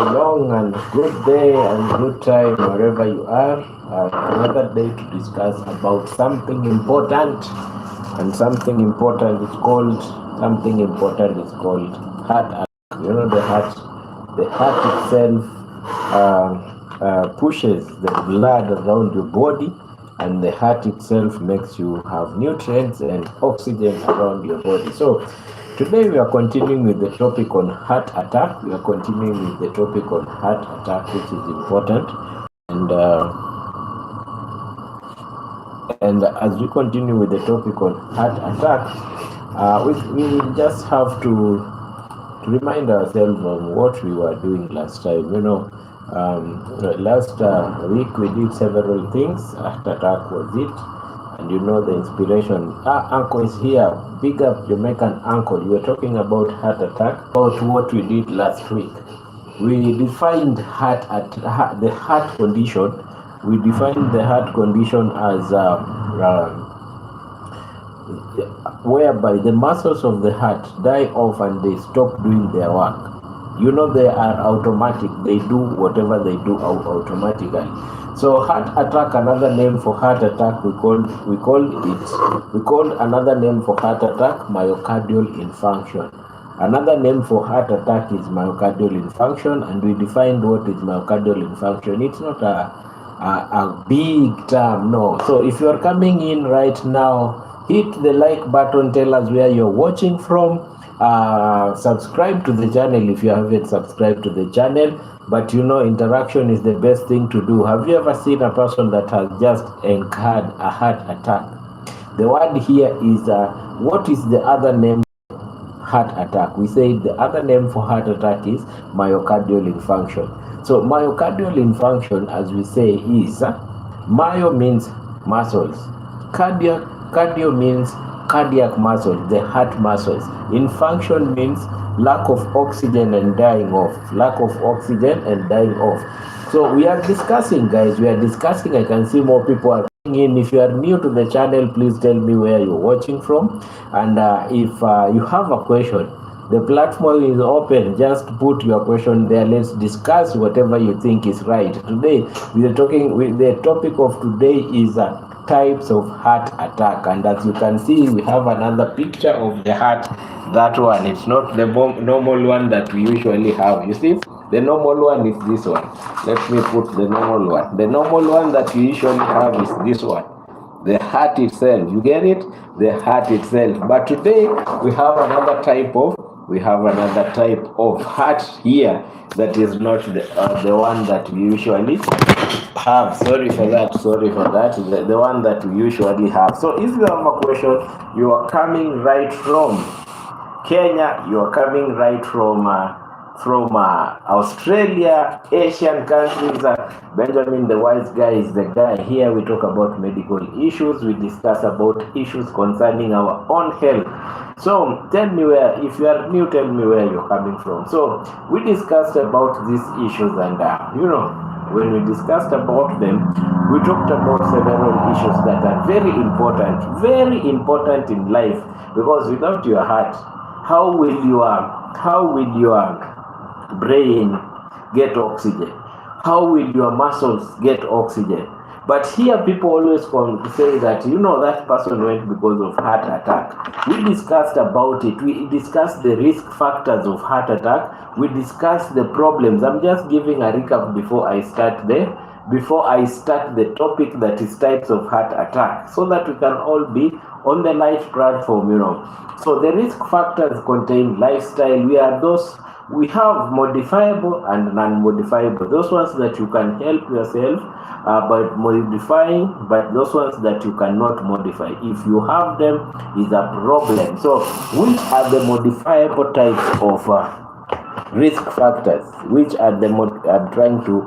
long and good day and good time wherever you are. Another day to discuss about something important, and something important is called heart attack. You know the heart itself pushes the blood around your body, and the heart itself makes you have nutrients and oxygen around your body. So today we are continuing with the topic on heart attack. We are continuing with the topic on heart attack, which is important. And as we continue with the topic on heart attack, we just have to remind ourselves of what we were doing last time. Last week we did several things. Heart attack was it, and the inspiration. Uncle is here. Big up Jamaican uncle. We were talking about heart attack, about what we did last week. We defined the heart condition. We defined the heart condition as whereby the muscles of the heart die off and they stop doing their work. They are automatic. They do whatever they do automatically. So heart attack, another name for heart attack, we called another name for heart attack myocardial infarction. Another name for heart attack is myocardial infarction, and we defined what is myocardial infarction. It's not a big term, no. So if you are coming in right now, hit the like button, tell us where you're watching from, subscribe to the channel if you haven't subscribed to the channel. But interaction is the best thing to do. Have you ever seen a person that has just incurred a heart attack? The word here is what is the other name for heart attack? We say the other name for heart attack is myocardial infarction. So myocardial infarction, as we say, is myo means muscles, cardio means cardiac muscles, the heart muscles. Infarction means lack of oxygen and dying off. So we are discussing, guys. I can see more people are coming in. If you are new to the channel, please tell me where you're watching from. And if you have a question, the platform is open. Just put your question there. Let's discuss whatever you think is right. Today, the topic of today is types of heart attack. And as you can see, we have another picture of the heart. That one, it's not the normal one that we usually have. You see, the normal one is this one. Let me put the normal one. The normal one that we usually have is this one. The heart itself. You get it? The heart itself. But today we have another type of heart here that is not the one that we usually have. Sorry for that. The one that we usually have. So if you have a question, you are coming right from Kenya, you are coming right from Australia, Asian countries. Benjamin the Wise Guy is the guy. Here we talk about medical issues. We discuss about issues concerning our own health. So tell me if you are new, tell me where you're coming from. So we discussed about these issues, and when we discussed about them, we talked about several issues that are very important in life, because without your heart, how will your brain get oxygen? How will your muscles get oxygen? But here people always say that that person went because of heart attack. We discussed about it. We discussed the risk factors of heart attack. We discussed the problems. I'm just giving a recap before I start the topic, that is types of heart attack, so that we can all be on the live platform. So the risk factors contain lifestyle. We have modifiable and non-modifiable. Those ones that you can help yourself by modifying, but those ones that you cannot modify. If you have them, is a problem. So which are the modifiable types of risk factors? I'm trying to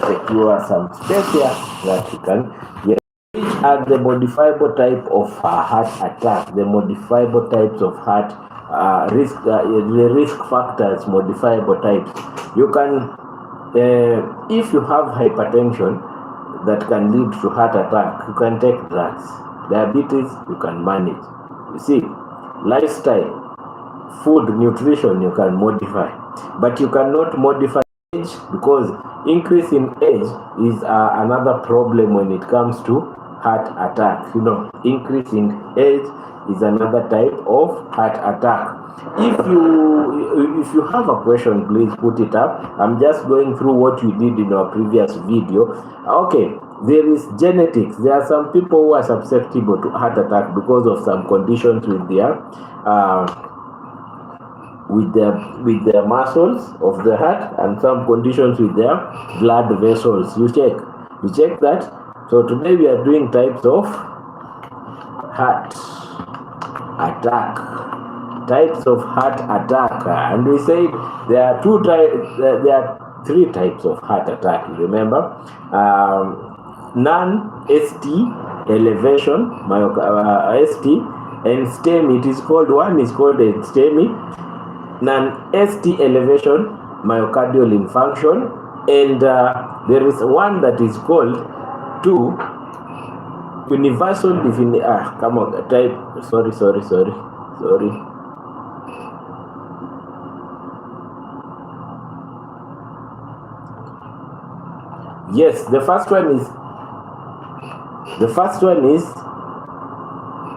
secure some space here that you can get. Which are the modifiable type of heart attack? The modifiable types of heart the risk factors, modifiable types. You can, if you have hypertension that can lead to heart attack, you can take drugs. Diabetes, you can manage. You see, lifestyle, food, nutrition, you can modify, but you cannot modify age, because increase in age is another problem when it comes to heart attack. Increase in age is another type of heart attack. If you have a question, please put it up. I'm just going through what we did in our previous video. Okay, there is genetics. There are some people who are susceptible to heart attack because of some conditions with their muscles of the heart, and some conditions with their blood vessels. You check that. So today we are doing types of heart attack. Types of heart attack, and we said there are three types of heart attack. Remember, non-ST elevation, ST, and STEMI. It is called, one is called a STEMI, non-ST elevation myocardial infarction, and there is one that is called universal definition. Come on, type. Sorry. Yes, the first one is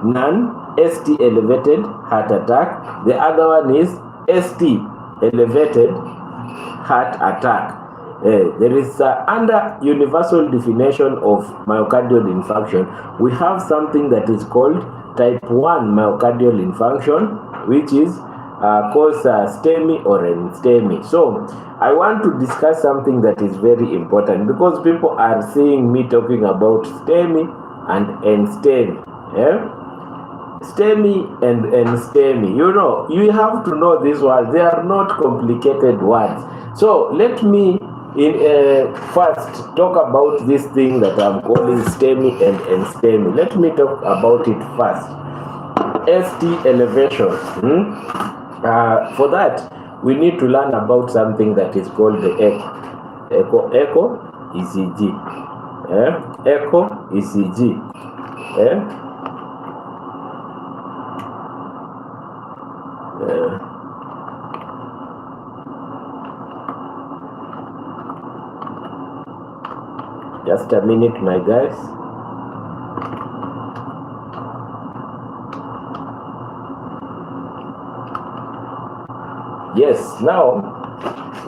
non-ST elevated heart attack. The other one is ST elevated heart attack. There is under universal definition of myocardial infarction, we have something that is called type 1 myocardial infarction, which is cause STEMI or NSTEMI. So I want to discuss something that is very important, because people are seeing me talking about STEMI and NSTEMI. STEMI and NSTEMI. You have to know these words. They are not complicated words. So let me first talk about this thing that I'm calling STEMI and NSTEMI. Let me talk about it first. ST elevation. For that, we need to learn about something that is called the echo ECG. Echo ECG. Just a minute, my guys. Yes, now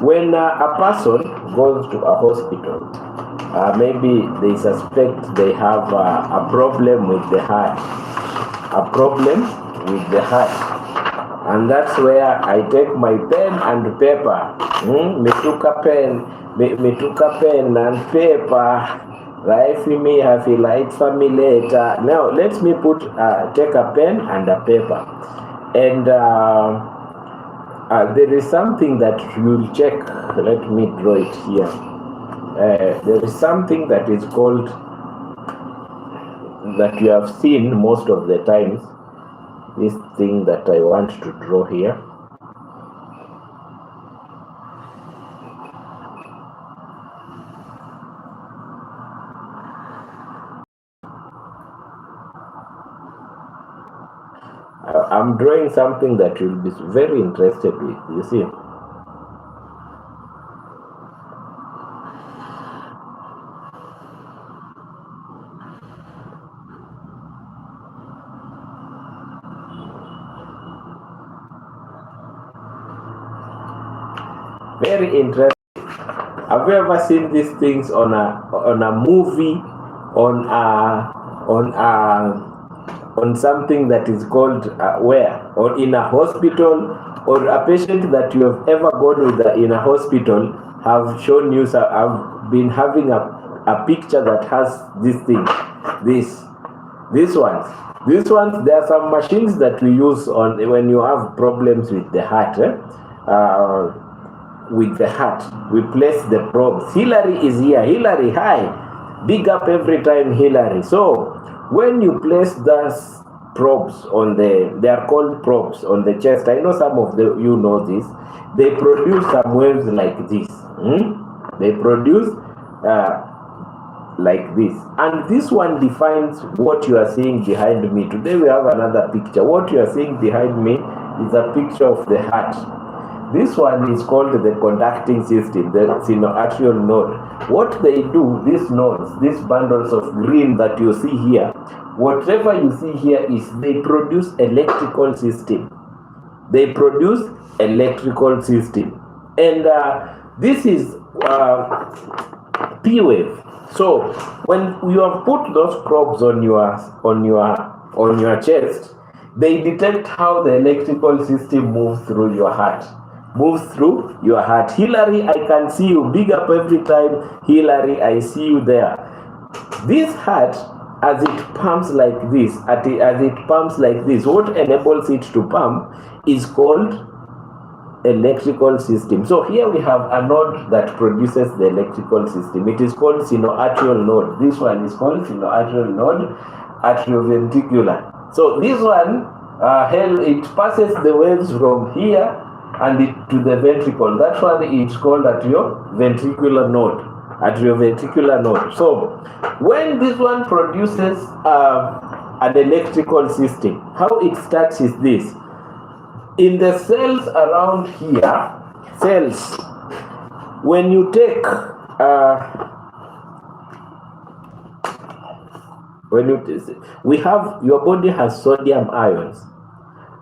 when a person goes to a hospital, maybe they suspect they have a problem with the heart, and that's where I take my pen and paper. Me took a pen and paper. Right, for me, have a light for me later. Now let me take a pen and a paper, and there is something that you'll check. Let me draw it here. There is something that is called, that you have seen most of the times, this thing that I want to draw here. I'm drawing something that you'll be very interested with, you see. Very interesting. Have you ever seen these things on a movie, on something that is called where, or in a hospital, or a patient that you have ever gone with in a hospital have shown you, have been having a picture that has this thing, these ones, there are some machines that we use on when you have problems with the heart. With the heart, we place the probes. Hillary is here. Hillary, hi. Big up every time, Hillary. So when you place those probes on they are called probes on the chest. I know some of you know this. They produce some waves like this. They produce like this. And this one defines what you are seeing behind me. Today we have another picture. What you are seeing behind me is a picture of the heart. This one is called the conducting system, the sinoatrial node. What they do, these nodes, these bundles of green that you see here, whatever you see here is they produce electrical system. They produce electrical system. And this is P wave. So when you have put those probes on your chest, they detect how the electrical system moves through your heart. Hillary, I can see you. Big up every time. Hillary, I see you there. This heart, as it pumps like this, what enables it to pump is called electrical system. So here we have a node that produces the electrical system. It is called sinoatrial node. This one is called sinoatrial node, atrioventricular. So this one, it passes the waves from here and to the ventricle. That one is called atrioventricular node. So when this one produces an electrical system, how it starts is this. In the cells around here, when you take your body has sodium ions,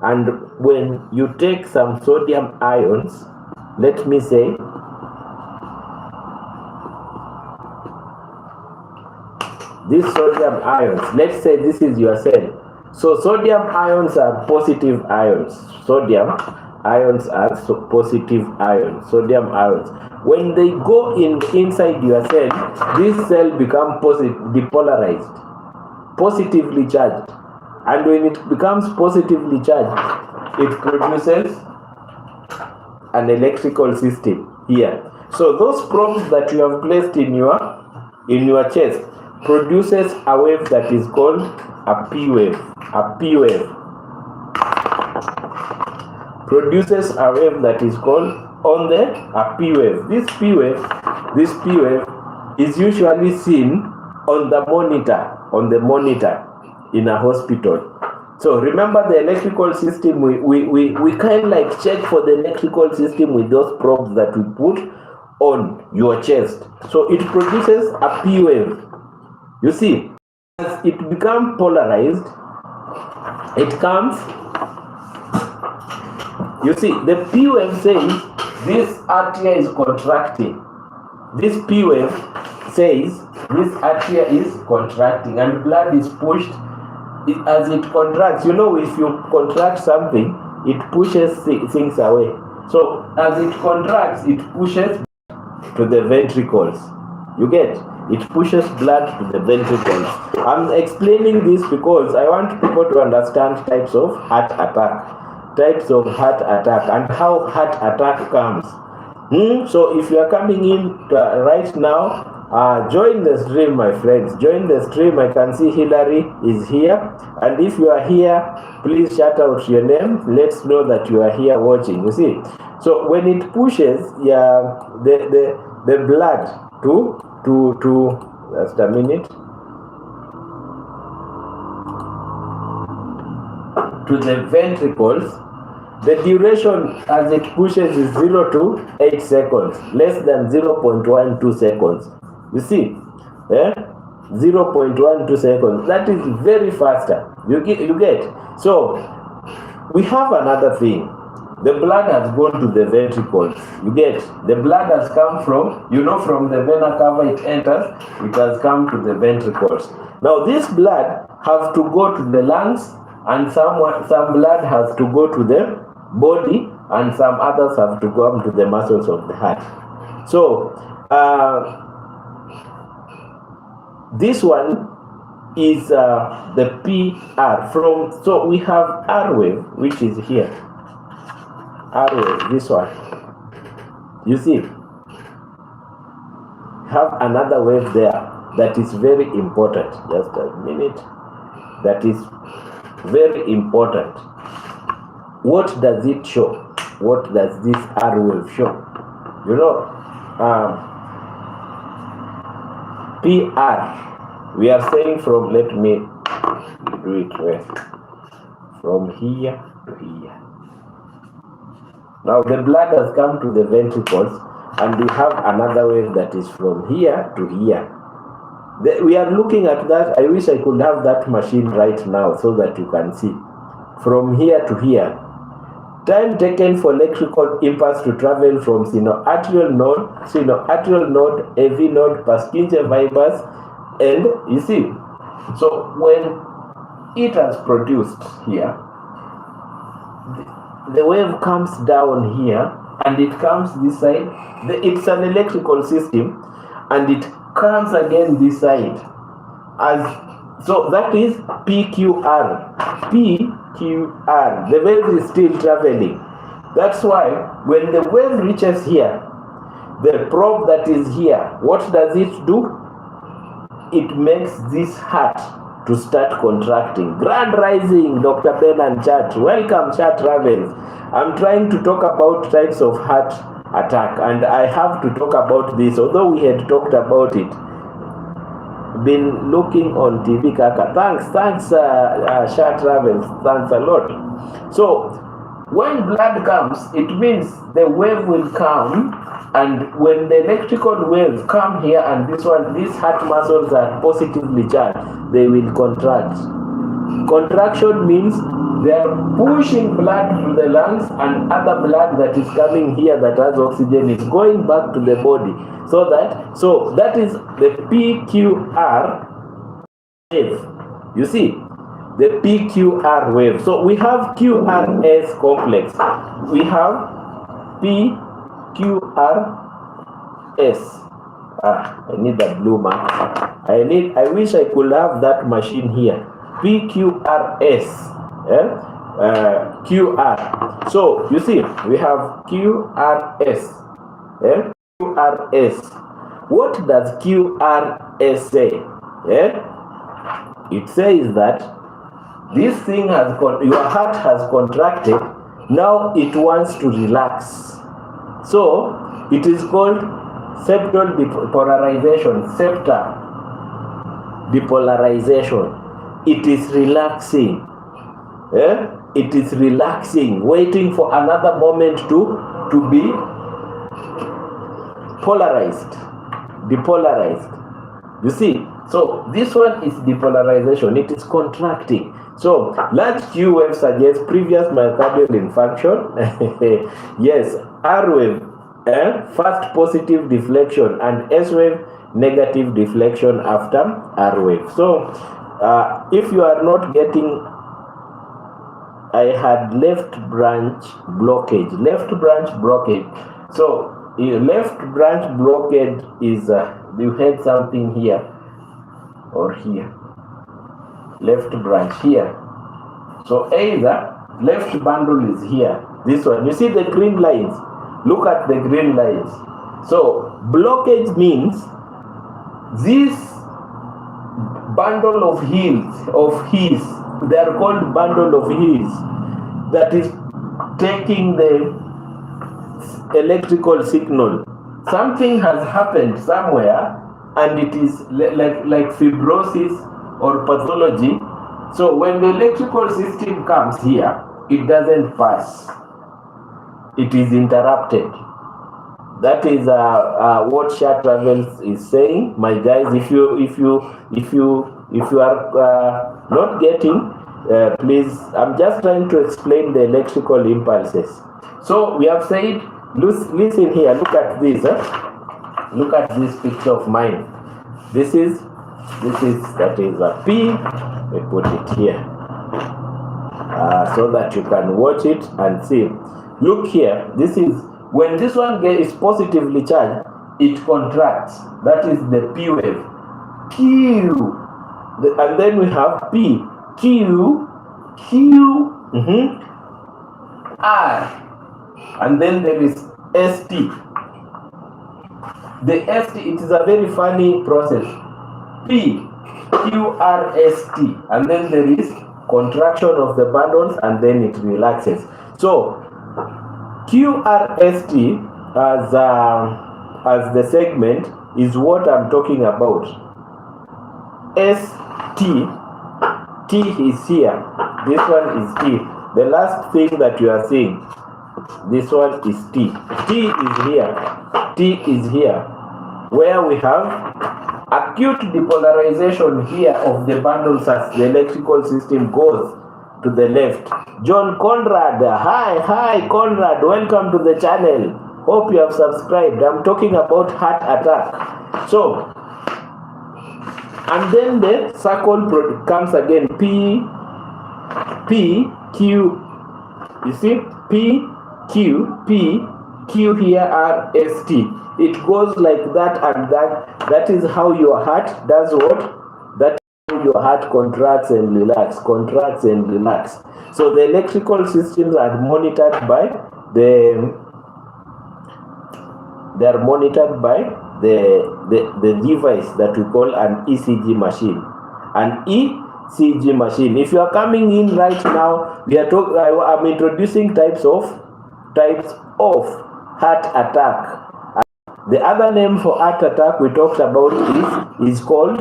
and when you take some sodium ions, let me say these sodium ions, let's say this is your cell. So sodium ions are positive ions. Sodium ions are positive ions. Sodium ions. When they go inside your cell, this cell becomes depolarized, positively charged. And when it becomes positively charged, it produces an electrical system here. So those probes that you have placed in your chest produces a wave that is called a P wave. A P wave produces a wave that is called a P wave. This P wave is usually seen on the monitor in a hospital. So remember the electrical system, we kind of like check for the electrical system with those probes that we put on your chest. So it produces a P wave. You see, as it becomes polarized, it comes, you see, the P wave says this atria is contracting. This P wave says this atria is contracting and blood is pushed. As it contracts, you know, if you contract something, it pushes things away. So as it contracts, it pushes to the ventricles. You get? It pushes blood to the ventricles. I'm explaining this because I want people to understand types of heart attack and how heart attack comes. So if you are coming in right now, join the stream, my friends. Join the stream. I can see Hillary is here. And if you are here, please shout out your name. Let's know that you are here watching. You see? So when it pushes the blood to just a minute, to the ventricles, the duration as it pushes is 0 to 8 seconds, less than 0.12 seconds. You see, 0.12 seconds. That is very faster. You get. So we have another thing. The blood has gone to the ventricles. You get. The blood has come from, from the vena cava it enters. It has come to the ventricles. Now this blood has to go to the lungs, and some blood has to go to the body, and some others have to go to the muscles of the heart. So this one is the PR so we have R wave, which is here. R wave, this one. You see, have another wave there that is very important. Just a minute. That is very important. What does it show? What does this R wave show? PR. We are saying from, let me do it where? From here to here. Now the blood has come to the ventricles, and we have another wave that is from here to here. We are looking at that. I wish I could have that machine right now so that you can see. From here to here. Time taken for electrical impulse to travel from sinoatrial node, AV node, Purkinje fibers, and you see. So when it has produced here, the wave comes down here and it comes this side. It's an electrical system, and it comes again this side. So that is PQR. PQR. The wave is still traveling. That's why when the wave reaches here, the probe that is here, what does it do? It makes this heart to start contracting. Grand rising, Dr. Ben and Chat. Welcome, Chat Travels. I'm trying to talk about types of heart attack, and I have to talk about this, although we had talked about it. Been looking on TV, Kaka. Thanks, Chat Travels. Thanks a lot. So, when blood comes, it means the wave will come, and when the electrical waves come here, and these heart muscles are positively charged, they will contract. Contraction means they are pushing blood to the lungs, and other blood that is coming here that has oxygen is going back to the body. So that is the PQR wave. You see, the PQR wave. So we have QRS complex. We have PQRS. I need that blue mark. I wish I could have that machine here. PQRS. QR. So you see, we have QRS. QRS. What does QRS say? It says that this thing your heart has contracted. Now it wants to relax. So it is called septal depolarization. Septal depolarization. It is relaxing. It is relaxing, waiting for another moment to be polarized, depolarized. You see, so this one is depolarization. It is contracting. So large Q wave suggests previous myocardial infarction. Yes, R wave, first positive deflection, and S wave negative deflection after R wave. So if you are not getting, I had left branch blockage. So left branch blockage is you had something here or here. Left branch here. So either left bundle is here. This one. You see the green lines. Look at the green lines. So blockage means this bundle of his, they are called bundle of his, that is taking the electrical signal. Something has happened somewhere, and it is like fibrosis or pathology. So when the electrical system comes here, it doesn't pass. It is interrupted. That is what Chat Travels is saying, my guys. If you are not getting, please. I'm just trying to explain the electrical impulses. So we have said, listen here. Look at this. Look at this picture of mine. That is a P. We put it here so that you can watch it and see. Look here. This is when this one is positively charged, it contracts. That is the P wave. Q. And then we have P. Q. R. And then there is ST. The ST, it is a very funny process. P. QRST. And then there is contraction of the bundles, and then it relaxes. So QRST as the segment is what I'm talking about. ST, T is here. This one is T. The last thing that you are seeing, This one is T. T is here. T is here, where we have acute depolarization here of the bundles as the electrical system goes to the left. John Conrad, hi Conrad, welcome to the channel. Hope you have subscribed. I'm talking about heart attack. So, and then the circle comes again, P, Q, you see, P, Q here are ST. It goes like that, and that is how your heart does what? That is how your heart contracts and relax. So the electrical systems are monitored by the device that we call an ECG machine. An ECG machine. If you are coming in right now, I'm introducing types of heart attack. The other name for heart attack we talked about is called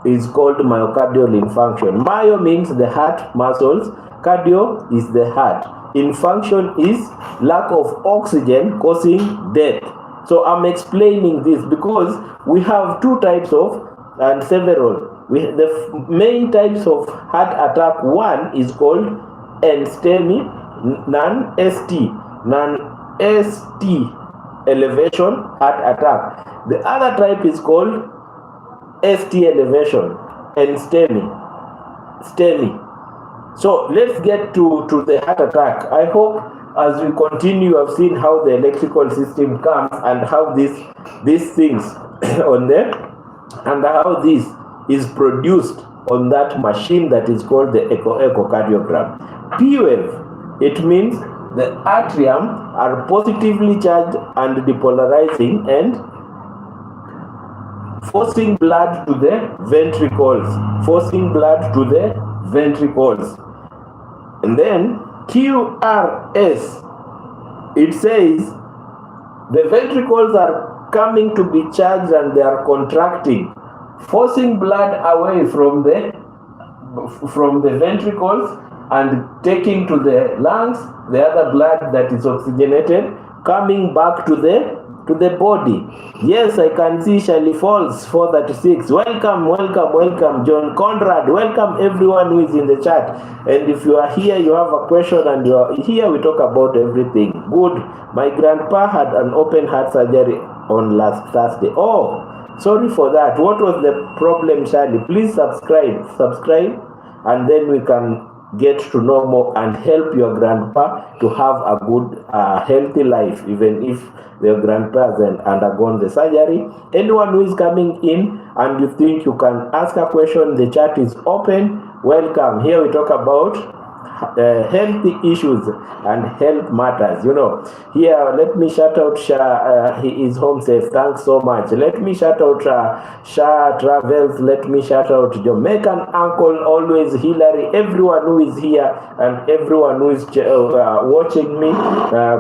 myocardial infarction. Myo means the heart muscles, cardio is the heart. Infarction is lack of oxygen causing death. So I'm explaining this because we have two types of, and several. The main types of heart attack, one is called NSTEMI, non-ST elevation heart attack. The other type is called ST elevation and STEMI. So let's get to the heart attack. I hope as we continue, I've seen how the electrical system comes and how these things on there, and how this is produced on that machine that is called the echocardiogram. P wave, it means the atrium are positively charged and depolarizing and forcing blood to the ventricles. And then QRS, it says the ventricles are coming to be charged and they are contracting, forcing blood away from the ventricles and taking to the lungs the other blood that is oxygenated, coming back to the body. Yes, I can see Shirley Falls 436. Welcome, John Conrad. Welcome everyone who is in the chat. And if you are here, you have a question and you are here, we talk about everything. Good. My grandpa had an open heart surgery on last Thursday. Oh, sorry for that. What was the problem, Shirley? Please subscribe, and then we can get to know more and help your grandpa to have a good, healthy life, even if your grandpa has undergone the surgery. Anyone who is coming in and you think you can ask a question, the chat is open. Welcome. Here we talk about healthy issues and health matters. Here, let me shout out Sha, he is home safe. Thanks so much. Let me shout out Sha Travels. Let me shout out Jamaican Uncle, always Hillary, everyone who is here and everyone who is watching me.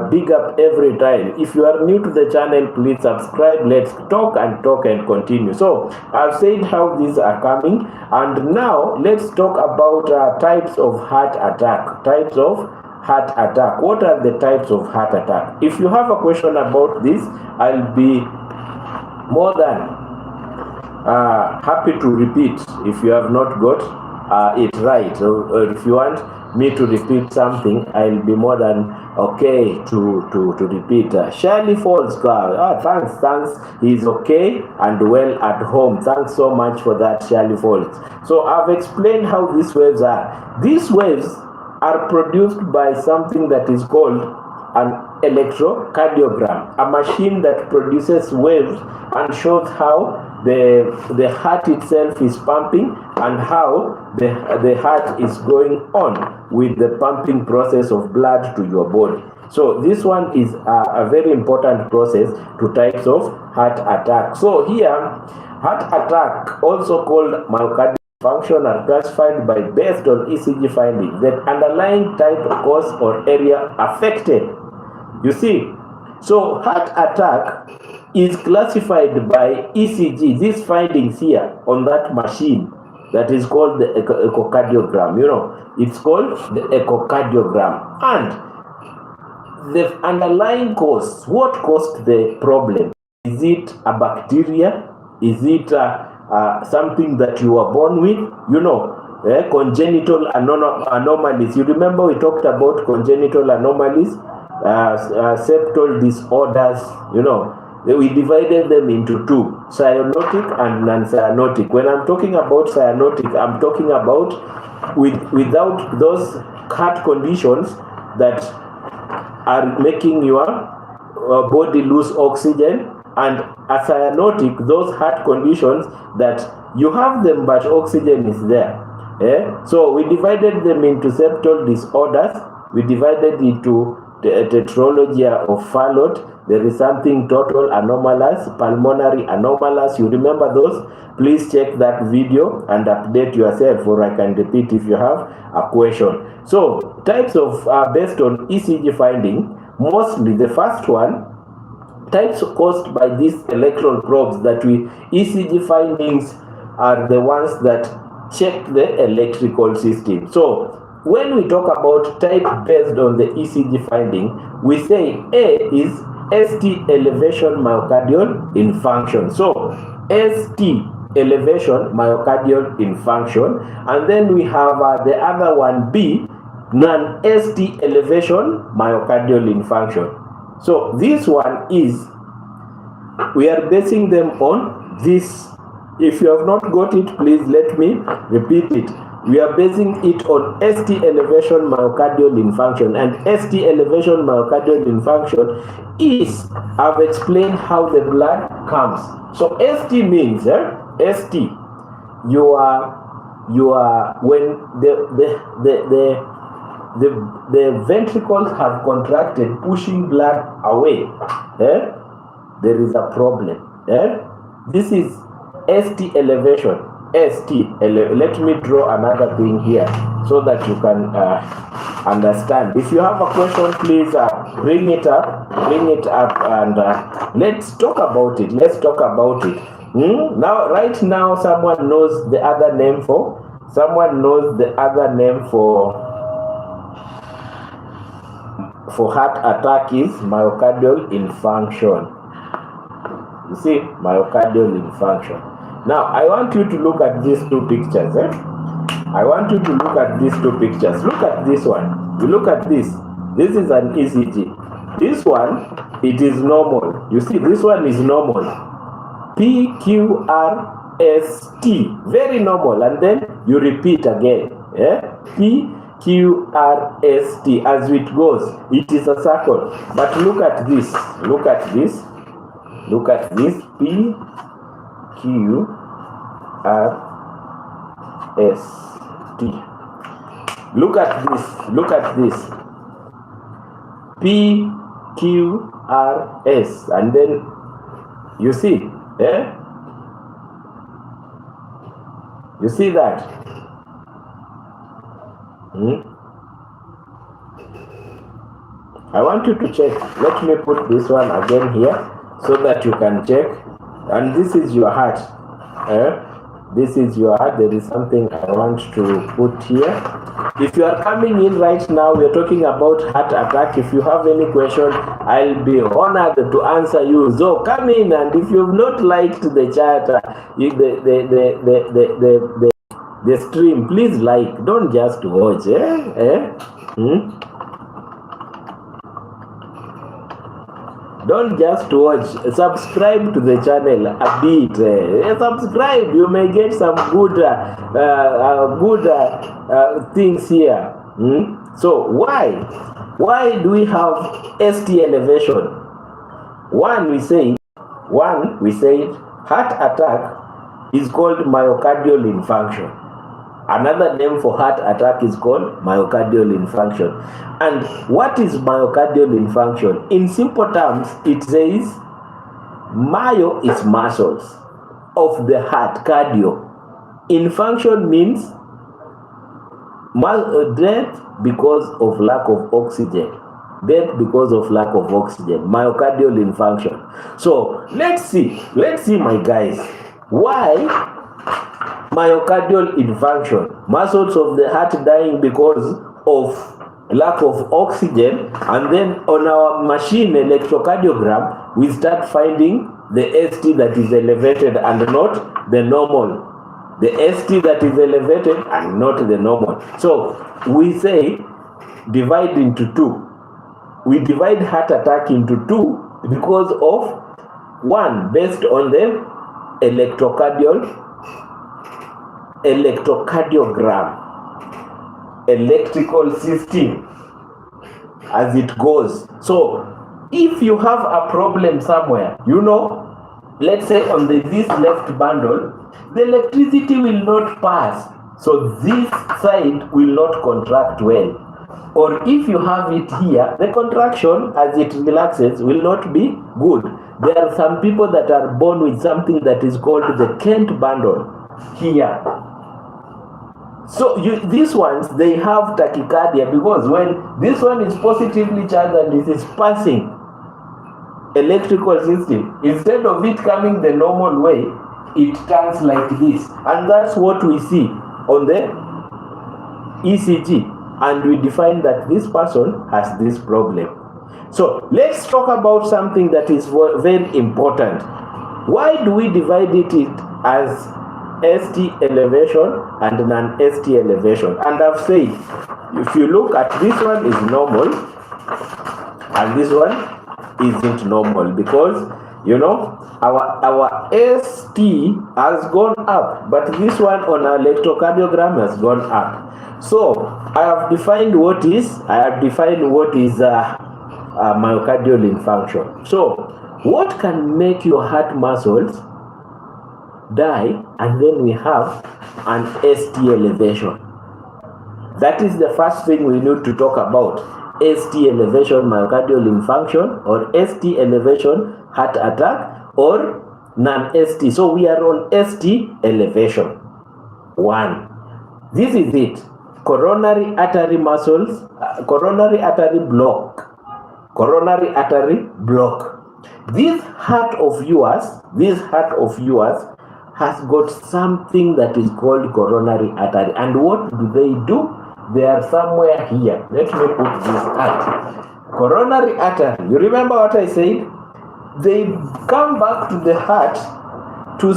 Big up every time. If you are new to the channel, please subscribe. Let's talk and continue. So I've said how these are coming, and now let's talk about types of heart attack. What are the types of heart attack? If you have a question about this, I'll be more than happy to repeat if you have not got it right. Or if you want me to repeat something, I'll be more than okay to repeat. Shirley Falls, thanks. He's okay and well at home. Thanks so much for that, Shirley Falls. So I've explained how these waves are. These waves are produced by something that is called an electrocardiogram, a machine that produces waves and shows how the heart itself is pumping and how the heart is going on with the pumping process of blood to your body. So this one is a very important process to types of heart attack. So here, heart attack, also called myocardial function, are classified based on ECG findings, that underlying type, cause, or area affected. You see, so heart attack is classified by ECG, these findings here on that machine that is called the echocardiogram. It's called the echocardiogram. And the underlying cause, what caused the problem? Is it a bacteria? Is it something that you were born with? You know, congenital anomalies. You remember we talked about congenital anomalies, septal disorders, you know. We divided them into two, cyanotic and non-cyanotic. When I'm talking about cyanotic, I'm talking about without those heart conditions that are making your body lose oxygen, and a cyanotic, those heart conditions that you have them but oxygen is there. So we divided them into septal disorders. We divided into the tetralogy of Fallot. There is something total anomalous, pulmonary anomalous. You remember those? Please check that video and update yourself, or I can repeat if you have a question. So types of based on ECG finding, mostly the first one, types caused by these electron probes that we ECG findings are the ones that check the electrical system. So when we talk about type based on the ECG finding, we say A is ST elevation myocardial infarction. So ST elevation myocardial infarction, and then we have the other one B, non-ST elevation myocardial infarction. So this one is, we are basing them on this. If you have not got it, please let me repeat it. We are basing it on ST elevation myocardial infarction, and ST elevation myocardial infarction is, I've explained how the blood comes. So ST means ST, you are when the ventricles have contracted, pushing blood away, there is a problem. This is ST elevation. Let me draw another thing here so that you can understand. If you have a question, please bring it up, and let's talk about it. Now, right now, someone knows the other name for heart attack is myocardial infarction. You see, myocardial infarction. Now, I want you to look at these two pictures. I want you to look at these two pictures. Look at this one. You look at this. This is an ECG. This one, it is normal. You see, this one is normal. PQRST. Very normal. And then you repeat again. PQRST. As it goes, it is a circle. But look at this. Look at this. Look at this. PQRST. Look at this. Look at this. PQRS. And then you see, you see that? I want you to check. Let me put this one again here so that you can check. And this is your heart. This is your heart. There is something I want to put here. If you are coming in right now, we are talking about heart attack. If you have any question, I'll be honored to answer you. So come in, and if you've not liked the chat, the stream, please like. Don't just watch. Don't just watch. Subscribe to the channel a bit. Subscribe. You may get some good things here. So why do we have ST elevation? One we say heart attack is called myocardial infarction. Another name for heart attack is called myocardial infarction. And what is myocardial infarction? In simple terms, it says myo is muscles of the heart, cardio. Infarction means death because of lack of oxygen. Death because of lack of oxygen. Myocardial infarction. So let's see my guys. Why myocardial infarction? Muscles of the heart dying because of lack of oxygen, and then on our machine electrocardiogram, we start finding the ST that is elevated and not the normal. The ST that is elevated and not the normal. So we say divide into two. We divide heart attack into two because of one, based on the electrocardiogram, electrical system as it goes. So if you have a problem somewhere, let's say on this left bundle, the electricity will not pass, so this side will not contract well. Or if you have it here, the contraction as it relaxes will not be good. There are some people that are born with something that is called the Kent bundle here. So these ones, they have tachycardia because when this one is positively charged and it is passing electrical system, instead of it coming the normal way, it turns like this. And that's what we see on the ECG. And we define that this person has this problem. So let's talk about something that is very important. Why do we divide it as ST elevation and non-ST elevation? And I've said, if you look at this one is normal and this one isn't normal because our ST has gone up, but this one on our electrocardiogram has gone up. So I have defined what is myocardial infarction. So what can make your heart muscles die? And then we have an ST elevation. That is the first thing we need to talk about. ST elevation myocardial infarction, or ST elevation heart attack, or non-ST. So we are on ST elevation 1. This is it. Coronary artery muscles, coronary artery block. This heart of yours has got something that is called coronary artery. And what do? They are somewhere here. Let me put this at coronary artery. You remember what I said? They come back to the heart to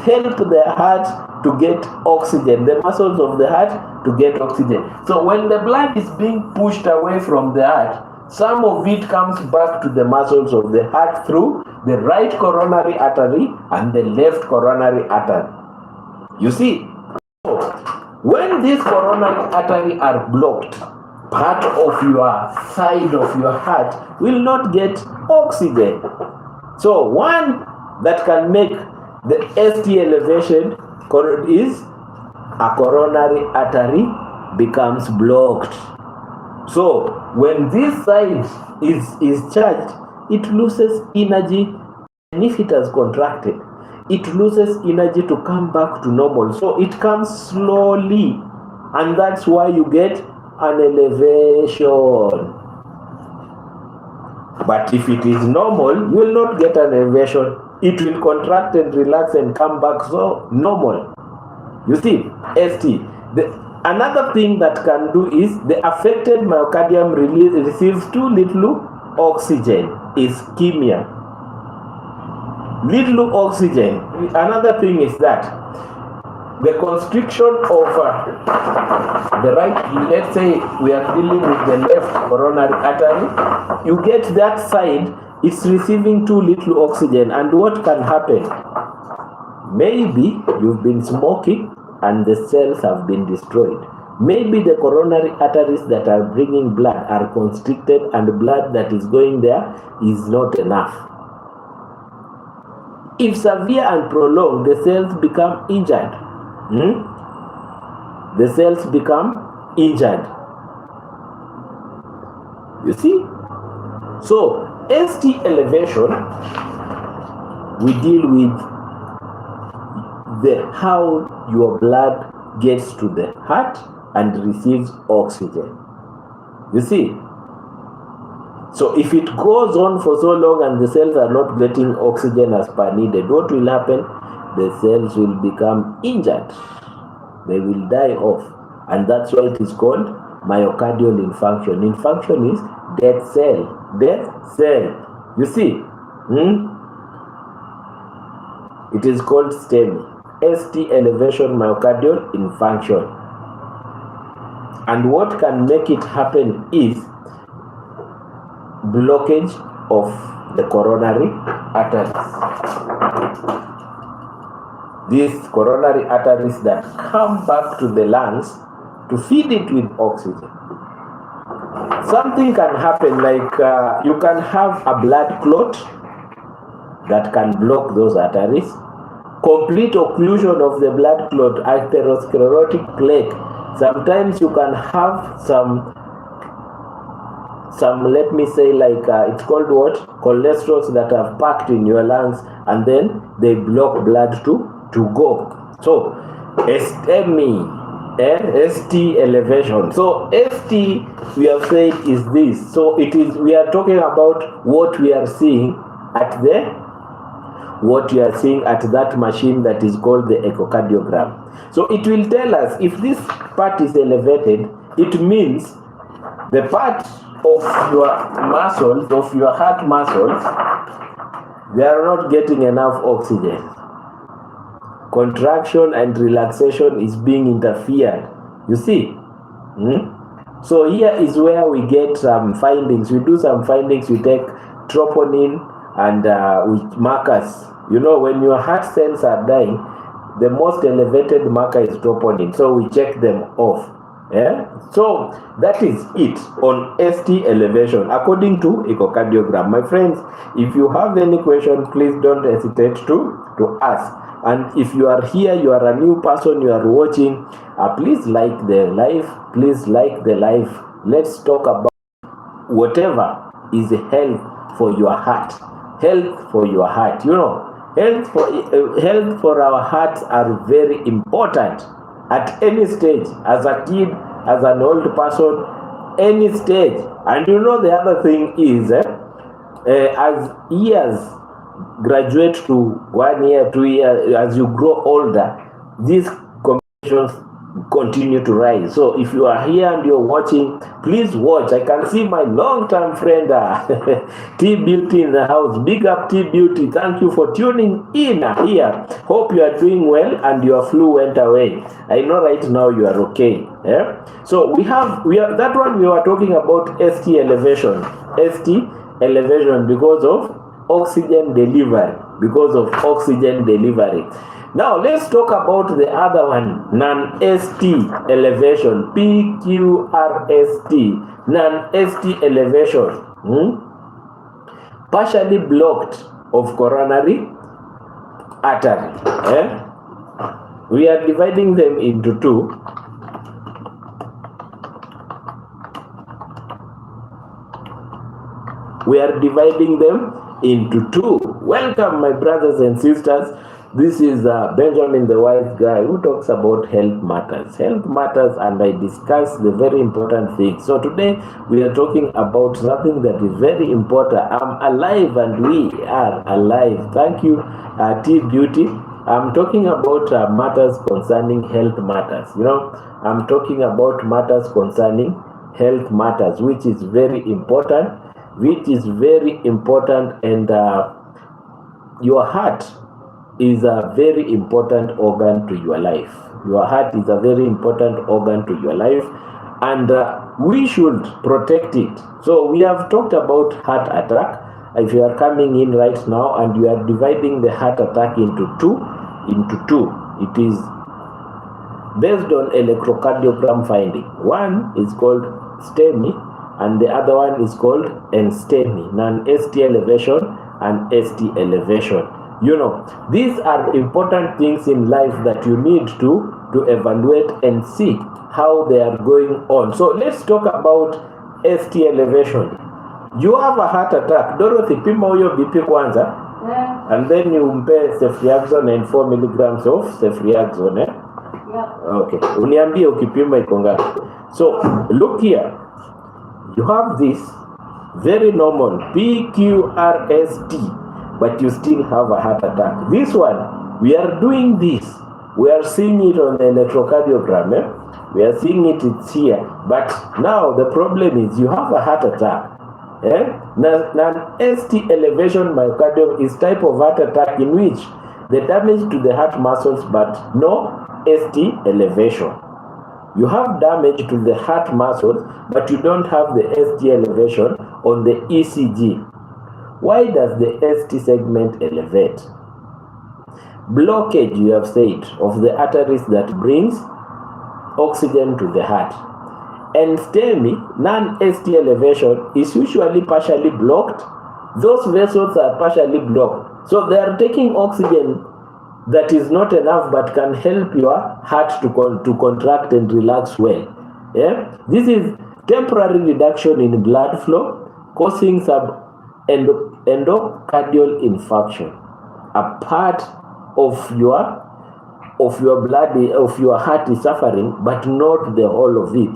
help the heart to get oxygen, the muscles of the heart to get oxygen. So when the blood is being pushed away from the heart, some of it comes back to the muscles of the heart through the right coronary artery and the left coronary artery. You see, when these coronary arteries are blocked, part of your side of your heart will not get oxygen. So one that can make the ST elevation is a coronary artery becomes blocked. So when this side is charged, it loses energy, and if it has contracted, it loses energy to come back to normal. So it comes slowly, and that's why you get an elevation. But if it is normal, you will not get an elevation. It will contract and relax and come back so normal. You see, ST. Another thing that can do is the affected myocardium receives too little oxygen, ischemia. Little oxygen. Another thing is that the constriction of the right, let's say we are dealing with the left coronary artery, you get that side, it's receiving too little oxygen, and what can happen? Maybe you've been smoking and the cells have been destroyed. Maybe the coronary arteries that are bringing blood are constricted and the blood that is going there is not enough. If severe and prolonged, the cells become injured. The cells become injured. You see? So, ST elevation, we deal with how your blood gets to the heart and receives oxygen. You see? So if it goes on for so long and the cells are not getting oxygen as per needed, what will happen? The cells will become injured. They will die off. And that's why it is called myocardial infarction. Infarction is dead cell. Dead cell. You see? It is called STEMI. ST elevation myocardial infarction. And what can make it happen is blockage of the coronary arteries. These coronary arteries that come back to the lungs to feed it with oxygen. Something can happen like you can have a blood clot that can block those arteries. Complete occlusion of the blood clot, atherosclerotic plaque. Sometimes you can have some let me say like it's called what? Cholesterols that are packed in your lungs, and then they block blood to go. So STEMI, ST elevation. So ST we have said is this. So it is, we are talking about what we are seeing at that machine that is called the echocardiogram. So it will tell us if this part is elevated, it means the part of your muscles, of your heart muscles, they are not getting enough oxygen. Contraction and relaxation is being interfered. You see? So here is where we get some findings. We do some findings. We take troponin and with markers. You know, when your heart cells are dying, the most elevated marker is troponin. So we check them off. Yeah. So that is it on ST elevation according to echocardiogram. My friends, if you have any question, please don't hesitate to ask. And if you are here, you are a new person, you are watching, please like the live. Please like the live. Let's talk about whatever is health for your heart. Health for your heart. You know, health for our hearts are very important at any stage, as a kid, as an old person, any stage. And you know, the other thing is as years graduate to 1 year, 2 years, as you grow older, these complications continue to rise. So if you are here and you're watching, please watch. I can see my long-term friend T Beauty in the house. Big up T Beauty. Thank you for tuning in here. Hope you are doing well and your flu went away. I know right now you are okay. Yeah? So we are that one we were talking about ST elevation. ST elevation because of oxygen delivery. Because of oxygen delivery. Now let's talk about the other one, non-ST elevation, PQRST, non-ST elevation, partially blocked of coronary artery. We are dividing them into two. We are dividing them into two. Welcome, my brothers and sisters. This is Benjamin the Wise Guy who talks about health matters. Health matters, and I discuss the very important things. So today we are talking about something that is very important. I'm alive and we are alive. Thank you, T Beauty. I'm talking about matters concerning health matters. You know, I'm talking about matters concerning health matters, which is very important. And your heart is a very important organ to your life. Your heart is a very important organ to your life, and we should protect it. So we have talked about heart attack. If you are coming in right now and you are dividing the heart attack into two, it is based on electrocardiogram finding. One is called STEMI and the other one is called NSTEMI, non-ST elevation and ST elevation. You know, these are important things in life that you need to evaluate and see how they are going on. So let's talk about ST elevation. You have a heart attack. Dorothy, pima huyo BP kwanza. Yeah. And then you mpe ceftriaxone and 4 milligrams of ceftriaxone. Yeah. Okay. Uniambie ukipima iko ngapi. So look here. You have this very normal PQRST, but you still have a heart attack. This one, we are doing this. We are seeing it on the electrocardiogram. We are seeing it, it's here. But now the problem is you have a heart attack. Non-ST elevation myocardium is type of heart attack in which the damage to the heart muscles but no ST elevation. You have damage to the heart muscles, but you don't have the ST elevation on the ECG. Why does the ST segment elevate? Blockage, you have said, of the arteries that brings oxygen to the heart. And STEMI, non-ST elevation, is usually partially blocked. Those vessels are partially blocked. So they are taking oxygen that is not enough but can help your heart to contract and relax well. This is temporary reduction in blood flow causing endocardial infarction. A part of your blood, of your heart is suffering, but not the whole of it.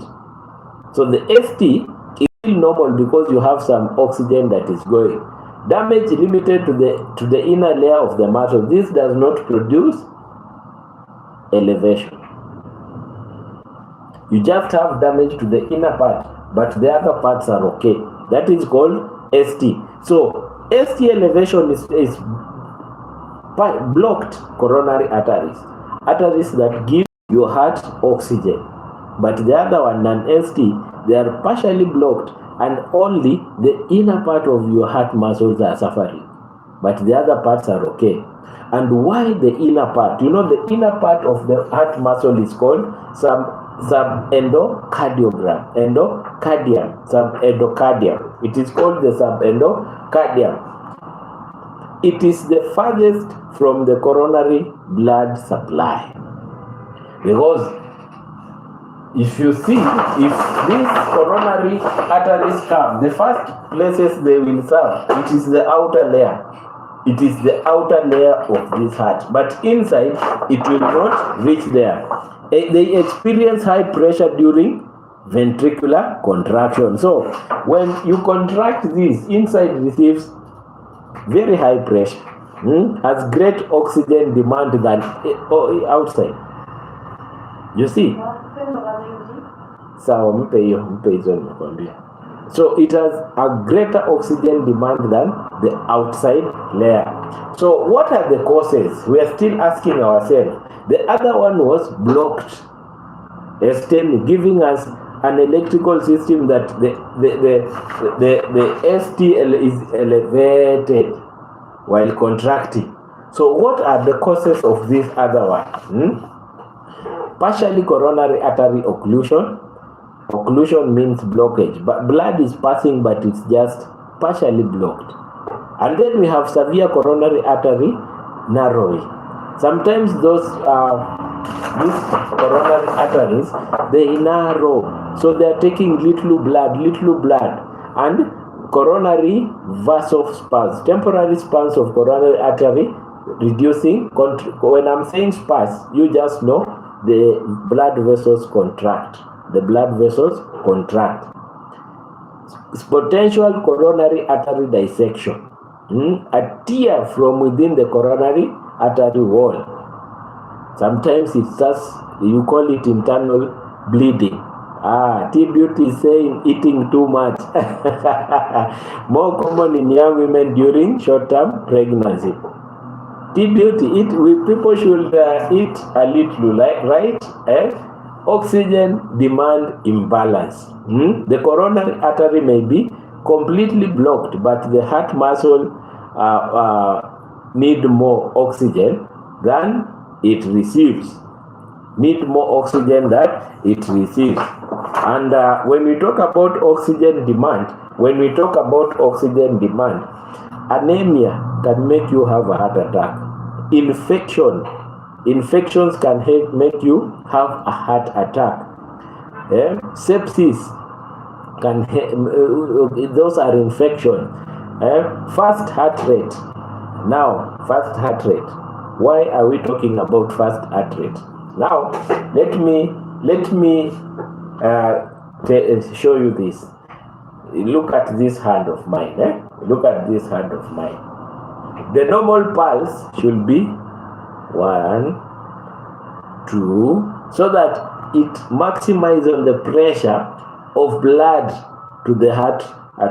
So the ST is still normal because you have some oxygen that is going. Damage limited to the inner layer of the muscle. This does not produce elevation. You just have damage to the inner part, but the other parts are okay. That is called ST. So ST elevation is blocked coronary arteries that give your heart oxygen. But the other one, non-ST, they are partially blocked, and only the inner part of your heart muscles are suffering, but the other parts are okay. And why the inner part? You know, the inner part of the heart muscle is called subendocardium. It is called the subendocardium. It is the farthest from the coronary blood supply, because if you see, if these coronary arteries come, the first places they will serve, it is the outer layer. It is the outer layer of this heart. But inside, it will not reach there. They experience high pressure during ventricular contraction. So, when you contract this, inside receives very high pressure, has great oxygen demand than outside. You see? So it has a greater oxygen demand than the outside layer. So what are the causes? We are still asking ourselves. The other one was blocked STEMI, giving us an electrical system that the ST is elevated while contracting. So what are the causes of this other one? Partially coronary artery occlusion. Occlusion means blockage, but blood is passing, but it's just partially blocked. And then we have severe coronary artery narrowing. Sometimes these coronary arteries, they narrow, so they are taking little blood, and coronary vasospasm, temporary spasms of coronary artery reducing. When I'm saying spasm, you just know the blood vessels contract. The blood vessels contract. Potential coronary artery dissection. A tear from within the coronary artery wall. Sometimes it's just, you call it internal bleeding. T-Beauty is saying eating too much. More common in young women during short-term pregnancy. T-Beauty, people should eat a little, right? Oxygen demand imbalance. The coronary artery may be completely blocked, but the heart muscle need more oxygen than it receives. Need more oxygen than it receives. And when we talk about oxygen demand, anemia can make you have a heart attack. Infections can make you have a heart attack. Sepsis can those are infections. Fast heart rate. Now, fast heart rate. Why are we talking about fast heart rate? Now, let me show you this. Look at this hand of mine. Look at this hand of mine. The normal pulse should be 1, 2, so that it maximizes on the pressure of blood to the heart,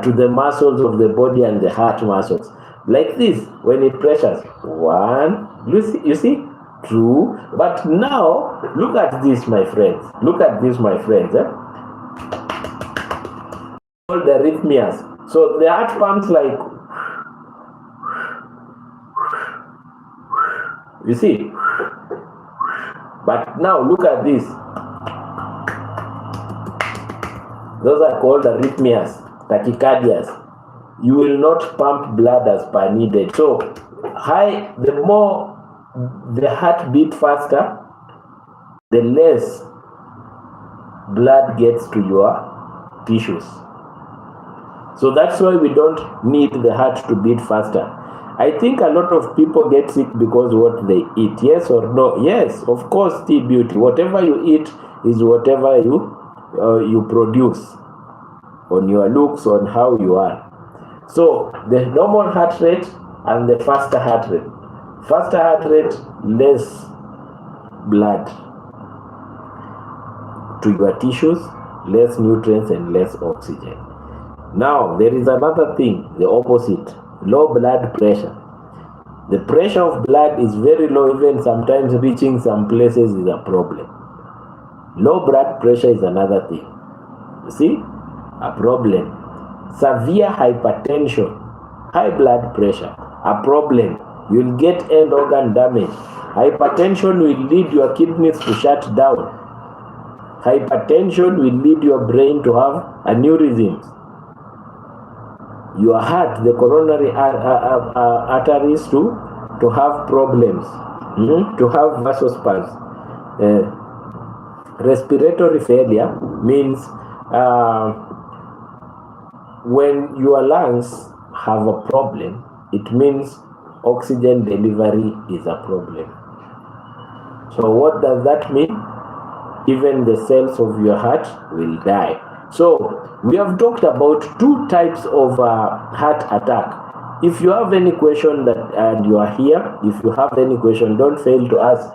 to the muscles of the body and the heart muscles. Like this, when it pressures, 1, you see, 2. But now, look at this, my friends. Look at this, my friends. All the arrhythmias. So the heart pumps like, you see. But now look at this. Those are called arrhythmias, tachycardias. You will not pump blood as per needed. So the more the heart beat faster, the less blood gets to your tissues. So that's why we don't need the heart to beat faster. I think a lot of people get sick because what they eat. Yes or no? Yes, of course, T-Beauty. Whatever you eat is whatever you produce on your looks, on how you are. So the normal heart rate and the faster heart rate. Faster heart rate, less blood to your tissues, less nutrients and less oxygen. Now, there is another thing, the opposite, low blood pressure. The pressure of blood is very low, even sometimes reaching some places is a problem. Low blood pressure is another thing. You see, a problem. Severe hypertension, high blood pressure, a problem. You'll get end organ damage. Hypertension will lead your kidneys to shut down. Hypertension will lead your brain to have aneurysms. Your heart, the coronary arteries to have problems, to have vasospasms. Respiratory failure means when your lungs have a problem, it means oxygen delivery is a problem. So what does that mean? Even the cells of your heart will die. So we have talked about 2 types of heart attack. If you have any question and you are here, if you have any question, don't fail to ask.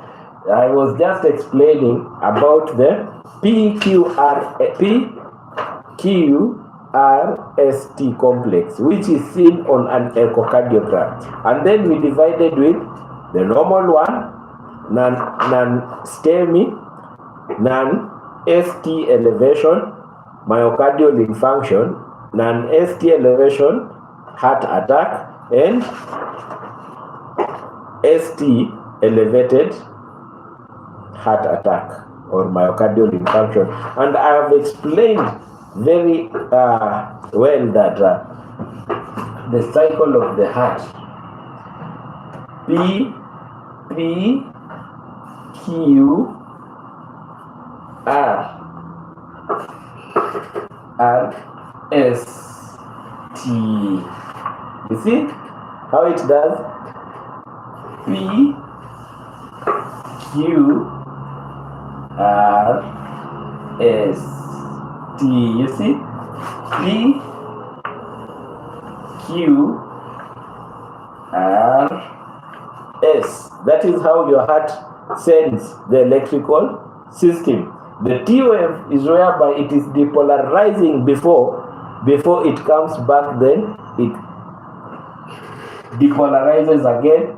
I was just explaining about the PQRST complex, which is seen on an echocardiogram. And then we divided with the normal one, non-STEMI, non-ST elevation, myocardial infarction, non-ST elevation, heart attack, and ST elevated heart attack or myocardial infarction. And I have explained very well that the cycle of the heart, P, Q, R, S, T. You see how it does? P, Q, R, S, T. You see? P, Q, R, S. That is how your heart sends the electrical system. The T wave is whereby it is depolarizing before it comes back, then it depolarizes again.